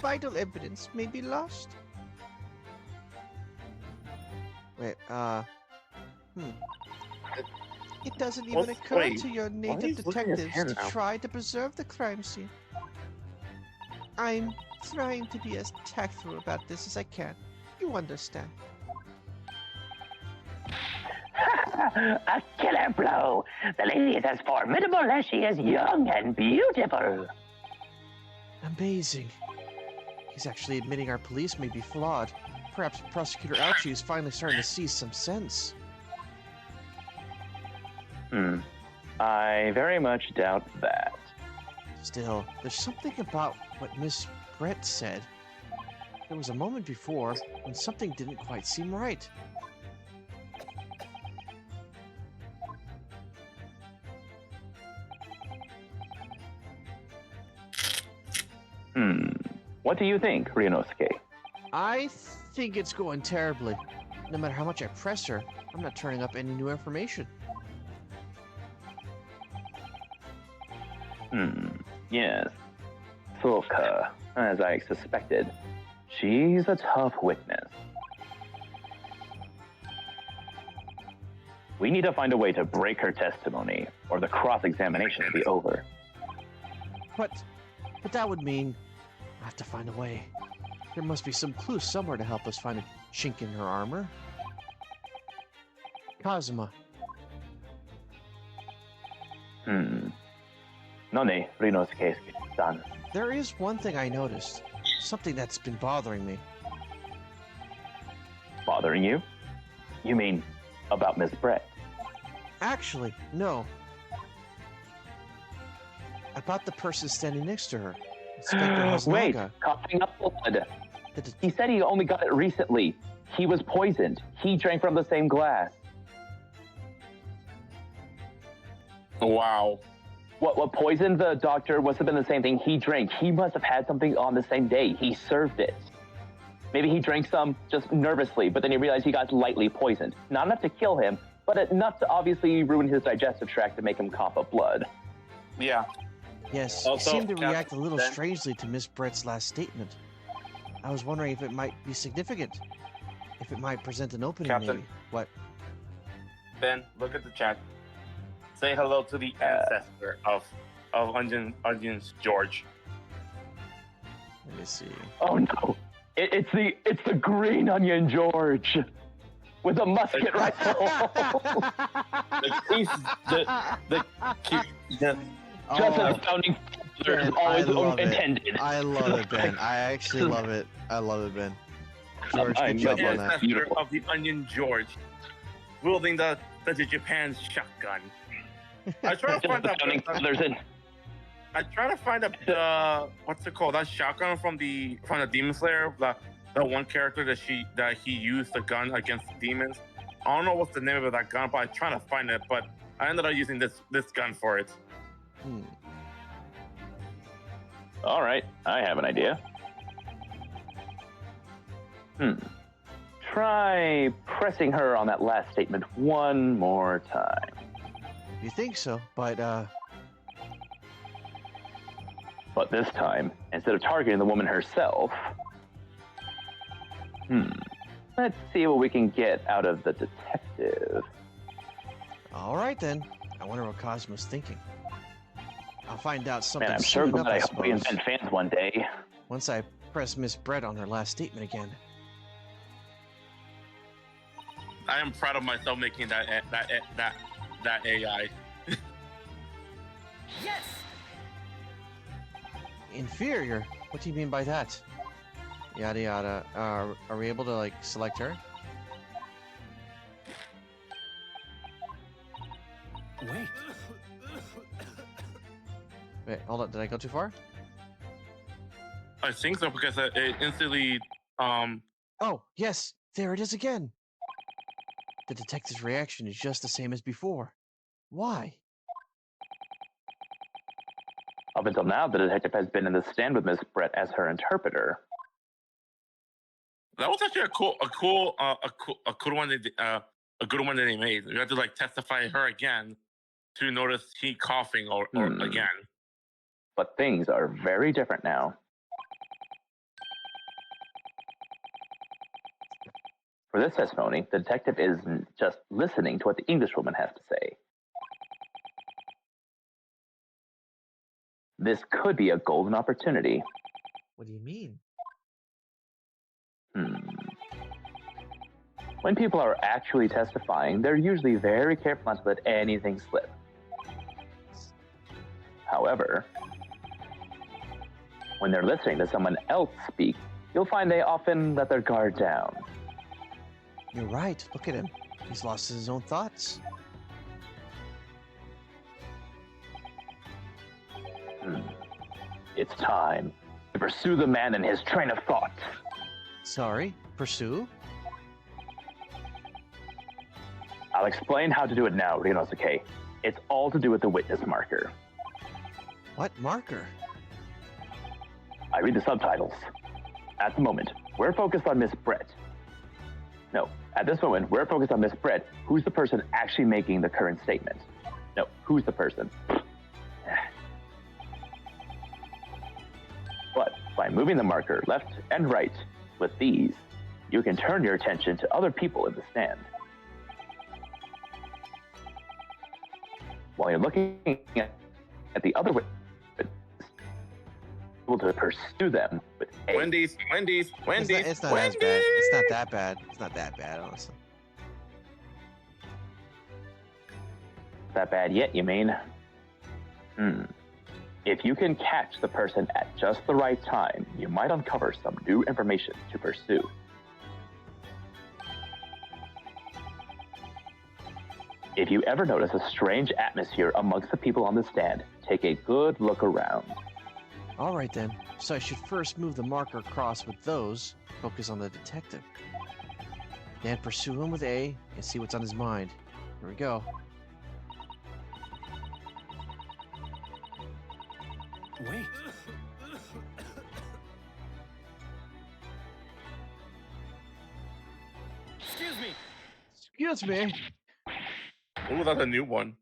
vital evidence may be lost. Wait, It doesn't even occur to your native detectives to try to preserve the crime scene. I'm trying to be as tactful about this as I can. You understand. A killer blow. The lady is as formidable as she is young and beautiful. Amazing. He's actually admitting our police may be flawed. Perhaps Prosecutor Ouchie is finally starting to see some sense. I very much doubt that. Still, there's something about what Miss Brett said. There was a moment before when something didn't quite seem right. What do you think, Ryunosuke? I think it's going terribly. No matter how much I press her, I'm not turning up any new information. Yes. Fuka, as I suspected. She's a tough witness. We need to find a way to break her testimony, or the cross-examination will be over. But that would mean I have to find a way. There must be some clue somewhere to help us find a chink in her armor. Kazuma. None, Rinosuke-san. There is one thing I noticed. Something that's been bothering me. Bothering you? You mean about Miss Brett? Actually, no. About the person standing next to her. Inspector Wait, Hasnaga. coughing up blood. The det- He said he only got it recently. He was poisoned. He drank from the same glass. Wow. What poisoned the doctor must have been the same thing he drank. He must have had something on the same day. He served it. Maybe he drank some just nervously, but then he realized he got lightly poisoned. Not enough to kill him, but enough to obviously ruin his digestive tract to make him cough up blood. Yeah. Yes, Also, he seemed to react a Captain little Ben- strangely to Miss Brett's last statement. I was wondering if it might be significant. If it might present an opening, Captain. maybe. What? Ben, look at the chat. Say hello to the ancestor of Onions George. Let me see. Oh no! It's the Green Onion George with a musket rifle. Just as founding fathers Ben, always I love it. intended. I love it, Ben. I actually love it. I love it, Ben. George, I'm good job good. on that. Ancestor Beautiful. of the Onion George, wielding the Japan's shotgun. I try to Just find as founding fathers in. I try to find what's it called? That shotgun from the Demon Slayer. The one character that he used the gun against the demons. I don't know what's the name of that gun, but I'm trying to find it. But I ended up using this gun for it. Hmm. All right, I have an idea. Try pressing her on that last statement one more time. You think so, but But this time, instead of targeting the woman herself, let's see what we can get out of the detective. all right then. I wonder what Cosmo's thinking. I'll find out something Man, I'm sure soon glad enough, I I hope we suppose. invent fans one day. Once I press Miss Brett on her last statement again. I am proud of myself making that AI. Yes! Inferior? What do you mean by that? Yada yada. Are we able to like select her? Wait. Wait, hold on. Did I go too far? I think so because it instantly Oh, yes. There it is again. The detective's reaction is just the same as before. Why? Up until now, the detective has been in the stand with Miss Brett as her interpreter. that was actually a cool one a good one that they made. You have to like testify her again to notice he coughing or again. But things are very different now. For this testimony, the detective isn't just listening to what the Englishwoman has to say. This could be a golden opportunity. What do you mean? When people are actually testifying, they're usually very careful not to let anything slip. However, when they're listening to someone else speak, you'll find they often let their guard down. You're right. Look at him. He's lost his own thoughts. It's time to pursue the man and his train of thought. Sorry. Pursue? I'll explain how to do it now, Rinosuke. It's all to do with the witness marker. What marker? I read the subtitles. At the moment, we're focused on Miss Brett. No, at this moment, we're focused on Miss Brett, who's the person actually making the current statement. No, who's the person? But by moving the marker left and right with these, you can turn your attention to other people in the stand. While you're looking at the other witness, able to pursue them with Wendy's. It's not as bad. It's not that bad. It's not that bad, honestly. That bad yet, you mean? If you can catch the person at just the right time, you might uncover some new information to pursue. If you ever notice a strange atmosphere amongst the people on the stand, take a good look around. All right then. So I should first move the marker across with those, focus on the detective. Then pursue him with A and see what's on his mind. Here we go. Wait. Excuse me. Excuse me. Ooh, that's a new one.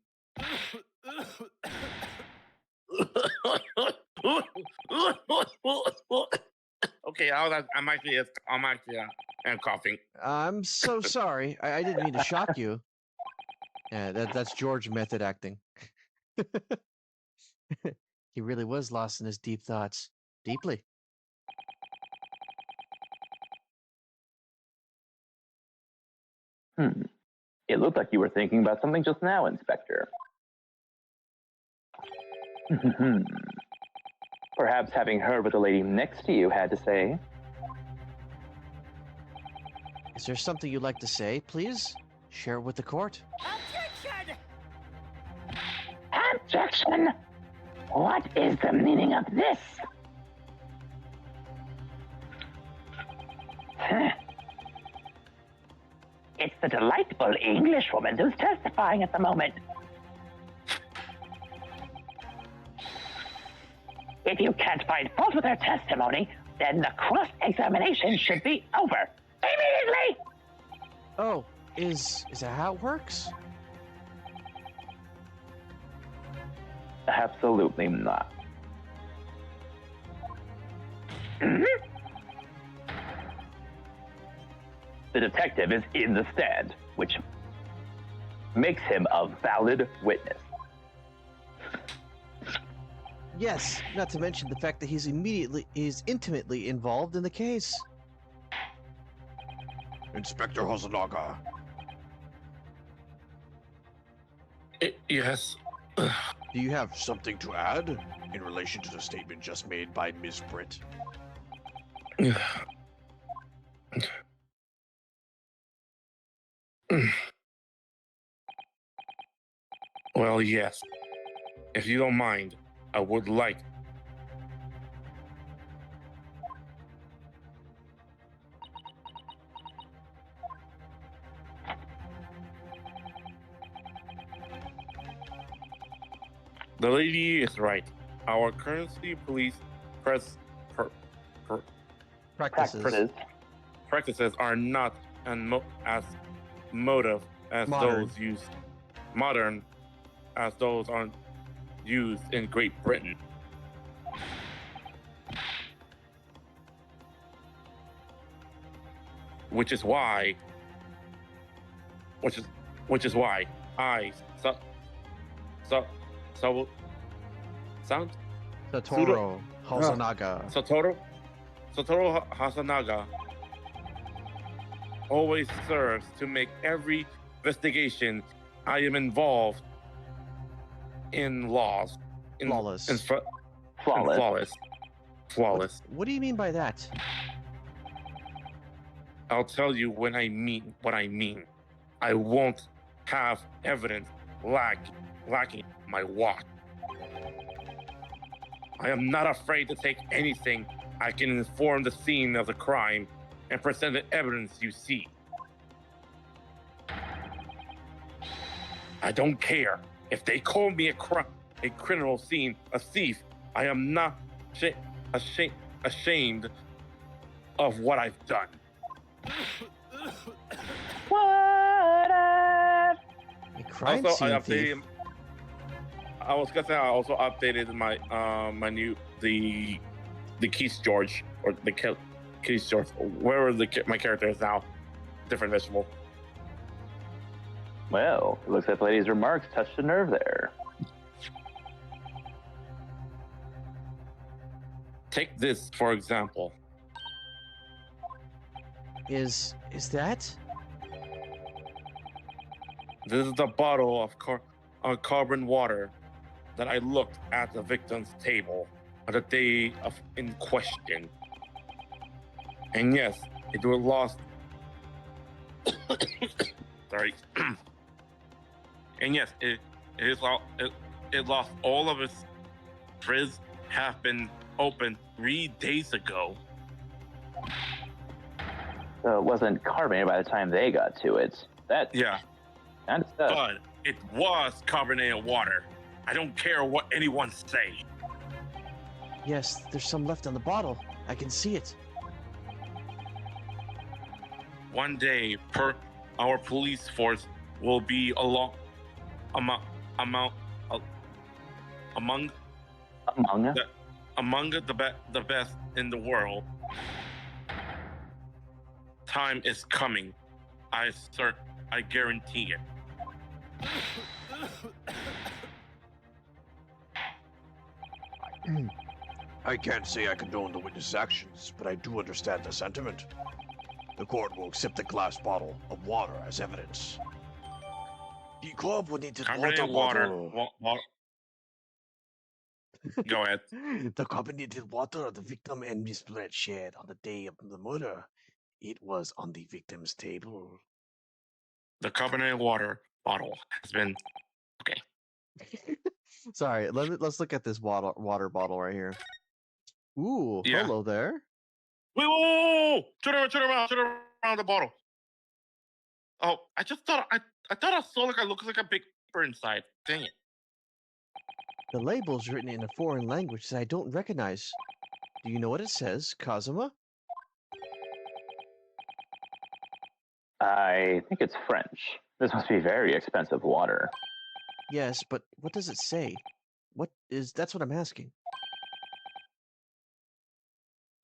Okay, I'm actually coughing. I'm so sorry. I didn't mean to shock you. Yeah, that's George method acting. He really was lost in his deep thoughts. Deeply. It looked like you were thinking about something just now, Inspector. Perhaps having heard what the lady next to you had to say. Is there something you'd like to say, please? Share it with the court. Objection! What is the meaning of this? It's the delightful Englishwoman who's testifying at the moment. If you can't find fault with her testimony, then the cross-examination should be over immediately! Oh, is that how it works? Absolutely not. The detective is in the stand, which makes him a valid witness. Yes, not to mention the fact that he's intimately involved in the case. Inspector Hosonaga. Yes. Do you have something to add in relation to the statement just made by Ms. Britt? Well, yes. If you don't mind, I would like. The lady is right. Our currency police Practices. practices are not as motive as Modern. those used modern as those are used in Great Britain. Which is why I Satoru Hosonaga. Satoru Hasanaga always serves to make every investigation I am involved in Flawless. Flawless. What do you mean by that? I'll tell you when I mean what I mean. I won't have evidence lacking my watch. I am not afraid to take anything I can inform the scene of the crime and present the evidence you see. I don't care if they call me a criminal scene, a thief. I am not ashamed of what I've done. A crime Also, scene I thief. updated. I was gonna say I also updated my my new the Keith George or the Keith George, wherever my character is now, different vegetable. Well, it looks like the lady's remarks touched a nerve there. Take this for example. Is that? This is the bottle of carbon water that I looked at the victim's table on the day in question. And yes, it was lost. Sorry. And yes, it lost all of its frizz. Have been opened 3 days ago. So it wasn't carbonated by the time they got to it. That Yeah, kind of stuff. but it was carbonated water. I don't care what anyone say. Yes, there's some left on the bottle. I can see it. One day, our police force will be among the best in the world. Time is coming. I guarantee it. I can't say I condone the witness' actions, but I do understand the sentiment. The court will accept the glass bottle of water as evidence. The carbonated Carbonated water water. bottle. Go ahead. The carbonated water the victim and Miss Brett shared on the day of the murder. It was on the victim's table. The carbonated water bottle has been okay. Sorry, let's look at this water bottle right here. Ooh, Yeah. hello there. Wait, whoa! Turn around the bottle. Oh, I just thought I thought I saw like it looks like a big paper inside. Dang it. The label's written in a foreign language that I don't recognize. Do you know what it says, Kazuma? I think it's French. This must be very expensive water. Yes, but what does it say? That's what I'm asking.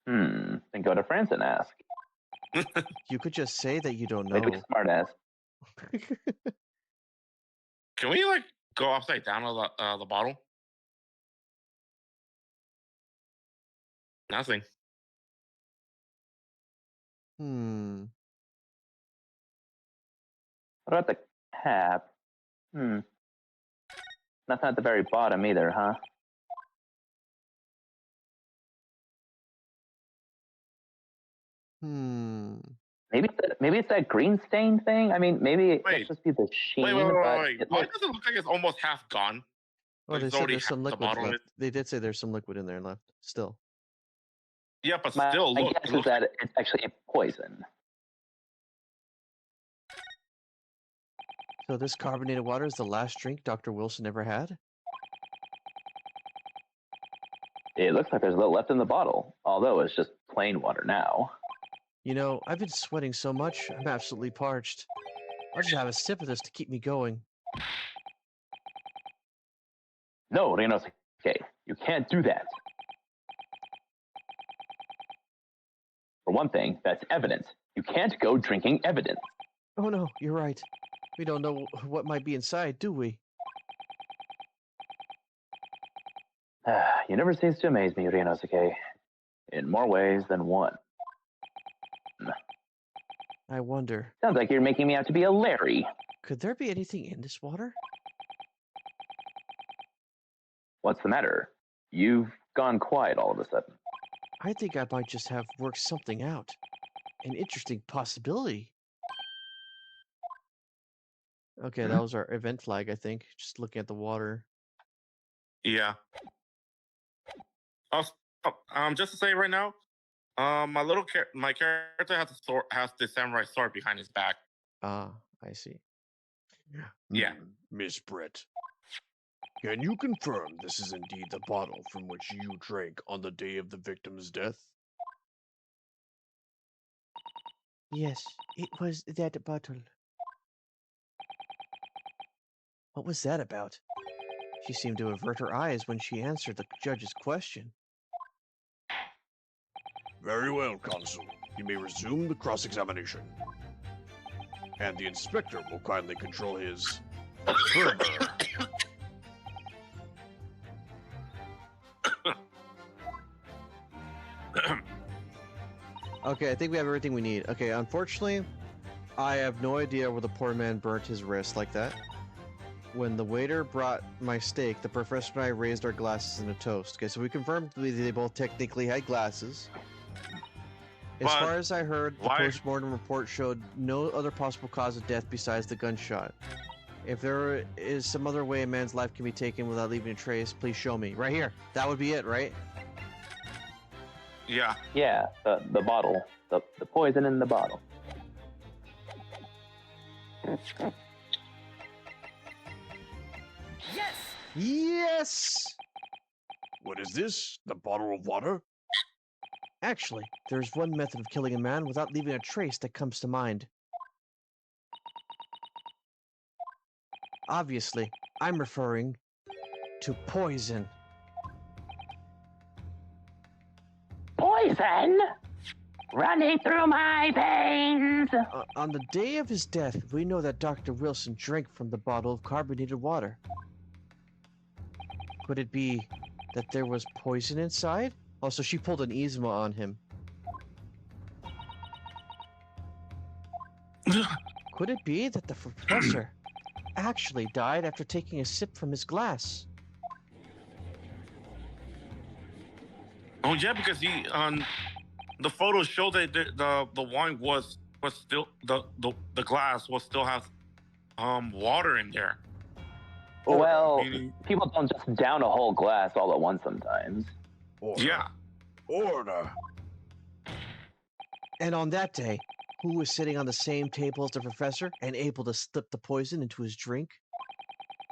Then go to France and ask. You could just say that you don't Way to be know. smart ass. Can we like go upside down of the bottle? Nothing. Hmm. What about the cap? Nothing at the very bottom either, huh? Hmm. Maybe it's that green stain thing. I mean, maybe it Wait. could just be the sheen. Wait. But Why it does looks- it look like it's almost half gone? Well, Like they it's said already there's some half the liquid bottle. left. They did say there's some liquid in there left. Still. Yeah, but my still, look. guess is that it's actually poison. So this carbonated water is the last drink Dr. Wilson ever had? It looks like there's a little left in the bottle, although it's just plain water now. You know, I've been sweating so much, I'm absolutely parched. I'll just have a sip of this to keep me going. No, Renosuke, you can't do that. For one thing, that's evidence. You can't go drinking evidence. Oh no, you're right. We don't know what might be inside, do we? You never cease to amaze me, Renosuke. In more ways than one. I wonder, Sounds like you're making me out to be a Larry. could there be anything in this water? What's the matter? You've gone quiet all of a sudden. I think I might just have worked something out. An interesting possibility. Okay, that was our event flag, I think. Just looking at the water. Yeah. Also, just to say right now, my character has the samurai sword behind his back. Ah, I see. Yeah. Miss Brett, can you confirm this is indeed the bottle from which you drank on the day of the victim's death? Yes, it was that bottle. What was that about? She seemed to avert her eyes when she answered the judge's question. Very well, Consul. You may resume the cross-examination. And the inspector will kindly control his fervor. Okay, I think we have everything we need. Okay, unfortunately, I have no idea where the poor man burnt his wrist like that. When the waiter brought my steak, the professor and I raised our glasses in a toast. Okay, so we confirmed they both technically had glasses. As But far as I heard, the why- post-mortem report showed no other possible cause of death besides the gunshot. If there is some other way a man's life can be taken without leaving a trace, please show me. Right here. That would be it, right? Yeah. Yeah, the bottle, the poison in the bottle. Yes! Yes! What is this? The bottle of water? Actually, there's one method of killing a man without leaving a trace that comes to mind. Obviously, I'm referring to poison. Poison running through my veins. On the day of his death, we know that Dr. Wilson drank from the bottle of carbonated water. Could it be that there was poison inside? Oh, so she pulled an Yzma on him. Could it be that the professor actually died after taking a sip from his glass? Oh yeah, because he the photos show that the wine was still the glass was still has water in there. Well, meaning- people don't just down a whole glass all at once sometimes. Order. Yeah. Order. And on that day, who was sitting on the same table as the professor and able to slip the poison into his drink?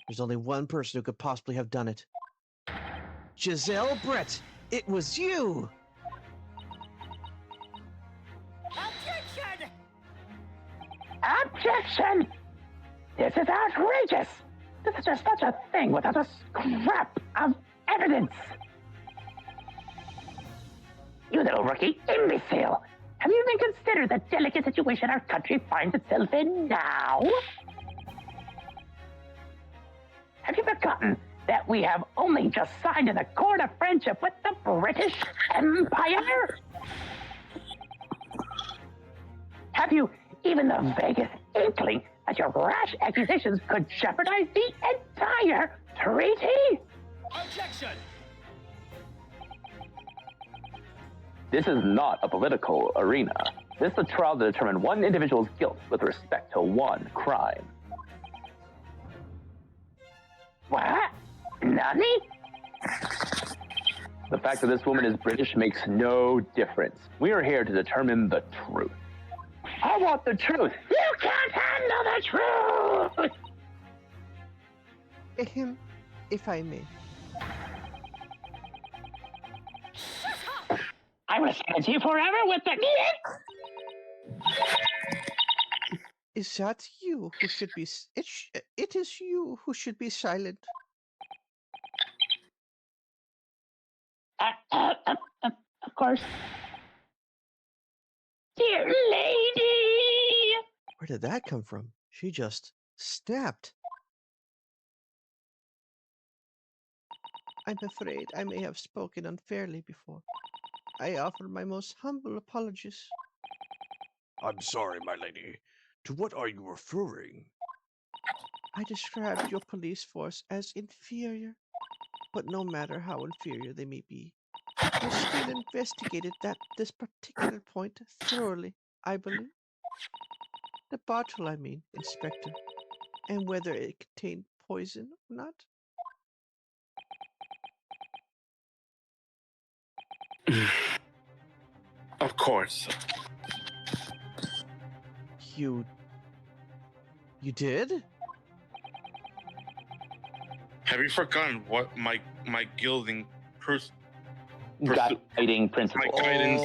There's only one person who could possibly have done it. Giselle Brett, it was you! Objection! Objection! This is outrageous! This is just such a thing without a scrap of evidence! You little rookie imbecile! Have you even considered the delicate situation our country finds itself in now? Have you forgotten that we have only just signed an accord of friendship with the British Empire? Have you even the vaguest inkling that your rash accusations could jeopardize the entire treaty? Objection! This is not a political arena. This is a trial to determine one individual's guilt with respect to one crime. What? Nani? The fact that this woman is British makes no difference. We are here to determine the truth. I want the truth. You can't handle the truth! If I may. I will send it to you forever with the... Is that you who should be... It is you who should be silent. Of course. Dear lady! Where did that come from? She just snapped. I'm afraid I may have spoken unfairly before. I offer my most humble apologies. I'm sorry, my lady. To what are you referring? I described your police force as inferior, but no matter how inferior they may be, you still investigated this particular point thoroughly, I believe. The bottle, I mean, Inspector, and whether it contained poison or not. Of course. You did? Have you forgotten what my guiding Guiding principle. My guidance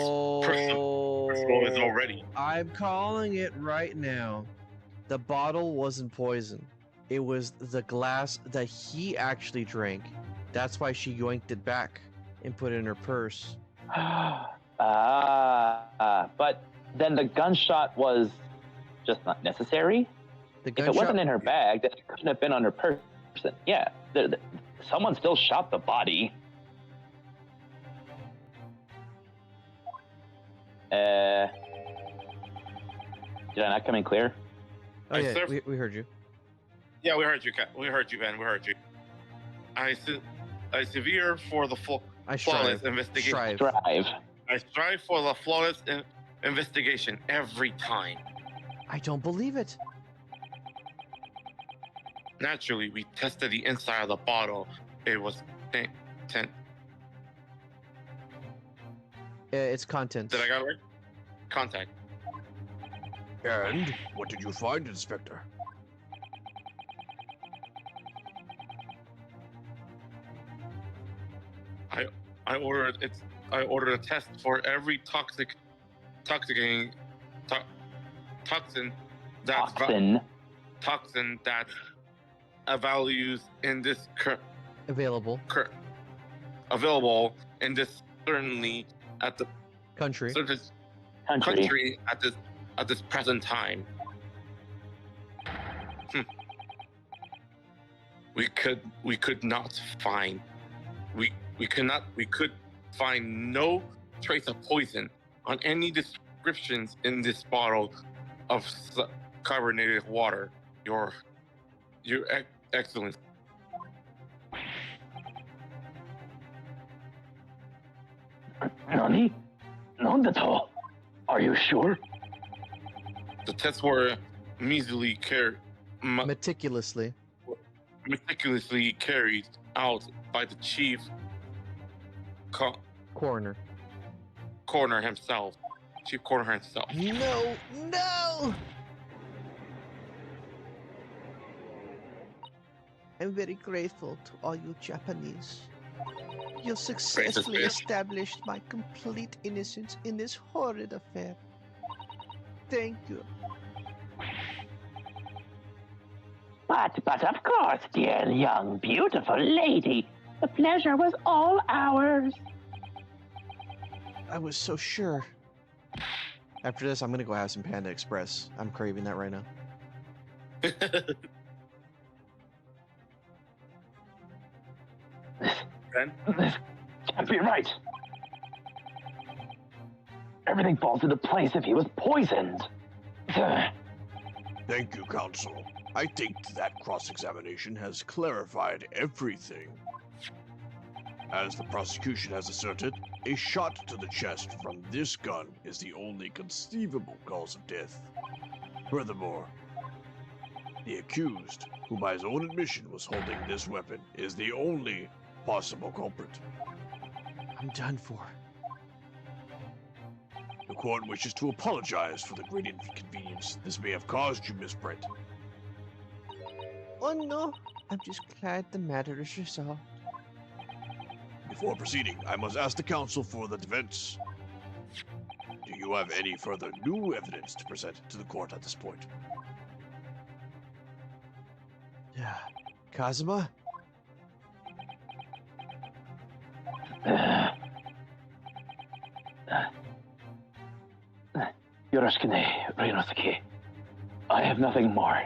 principle is already? I'm calling it right now. The bottle wasn't poison. It was the glass that he actually drank. That's why she yoinked it back and put it in her purse. But then the gunshot was just not necessary? The If it wasn't in her bag, then it couldn't have been on her person. Yeah, someone still shot the body. Did I not come in clear? Oh I yeah, surf- we heard you. Yeah, we heard you, We heard you, Ben. We heard you. I severe for the I flawless strive. investigation. Strive. Drive. I strive for the flawless investigation every time. I don't believe it. Naturally, we tested the inside of the bottle. It was 10. It's contents. Did I got it right? Contact. And what did you find, Inspector? I ordered a test for every toxin that's Toxin. toxin that values in this Available. available in this certainly at the Country. certain Country. country at this present time. We could not find we could find no trace of poison on any descriptions in this bottle of carbonated water. Your Excellency. Nani? None at all. Are you sure? The tests were Meticulously. meticulously carried out by the chief Coroner. coroner himself. Chief coroner himself. No! No! I'm very grateful to all you Japanese. You successfully bitch. established my complete innocence in this horrid affair. Thank you. But of course, dear young, beautiful lady, the pleasure was all ours. I was so sure. After this, I'm gonna go have some Panda Express. I'm craving that right now. Ben? This can't be right. Everything falls into place if he was poisoned. Thank you, Counsel. I think that cross-examination has clarified everything. As the prosecution has asserted, a shot to the chest from this gun is the only conceivable cause of death. Furthermore, the accused, who by his own admission was holding this weapon, is the only possible culprit. I'm done for. The court wishes to apologize for the great inconvenience this may have caused you, Miss Brent. Oh no, I'm just glad the matter is resolved. Before proceeding, I must ask the counsel for the defense. Do you have any further new evidence to present to the court at this point? Yeah. Kazuma? Yoroshiku, Rinosuke. I have nothing more.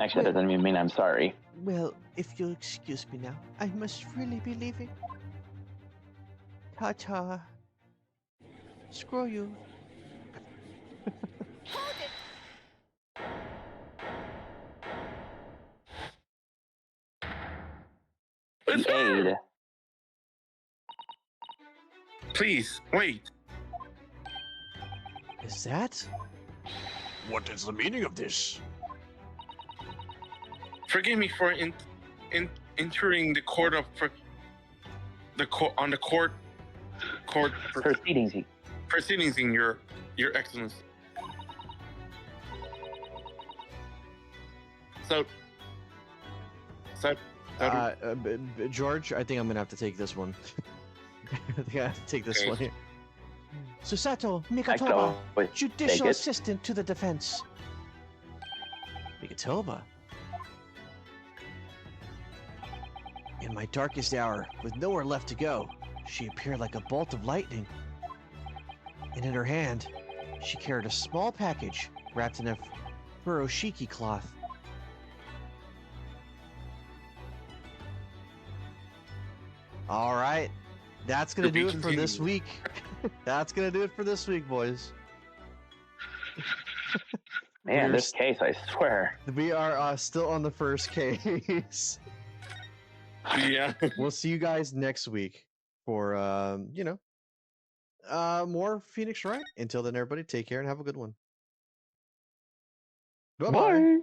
Actually, that doesn't mean I'm sorry. Well, if you'll excuse me now, I must really be leaving. Ta-ta. Screw you. It's The her! aid. Please, wait. Is that? What is the meaning of this? Forgive me for entering the court of court Proceedings. proceedings in your excellency. So George, I think I'm gonna have to take this one. I think I have to take this Okay. one here. Susato I Mikatoba, go. judicial it. assistant to the defense. Mikatoba? In my darkest hour, with nowhere left to go, she appeared like a bolt of lightning. And in her hand, she carried a small package wrapped in a furoshiki cloth. All right, that's gonna To be do it for this continued. week. That's gonna do it for this week, boys. Man, We're this case, I swear. We are still on the first case. Yeah. We'll see you guys next week for more Phoenix Wright. Until then, everybody, take care and have a good one. Bye-bye. Bye.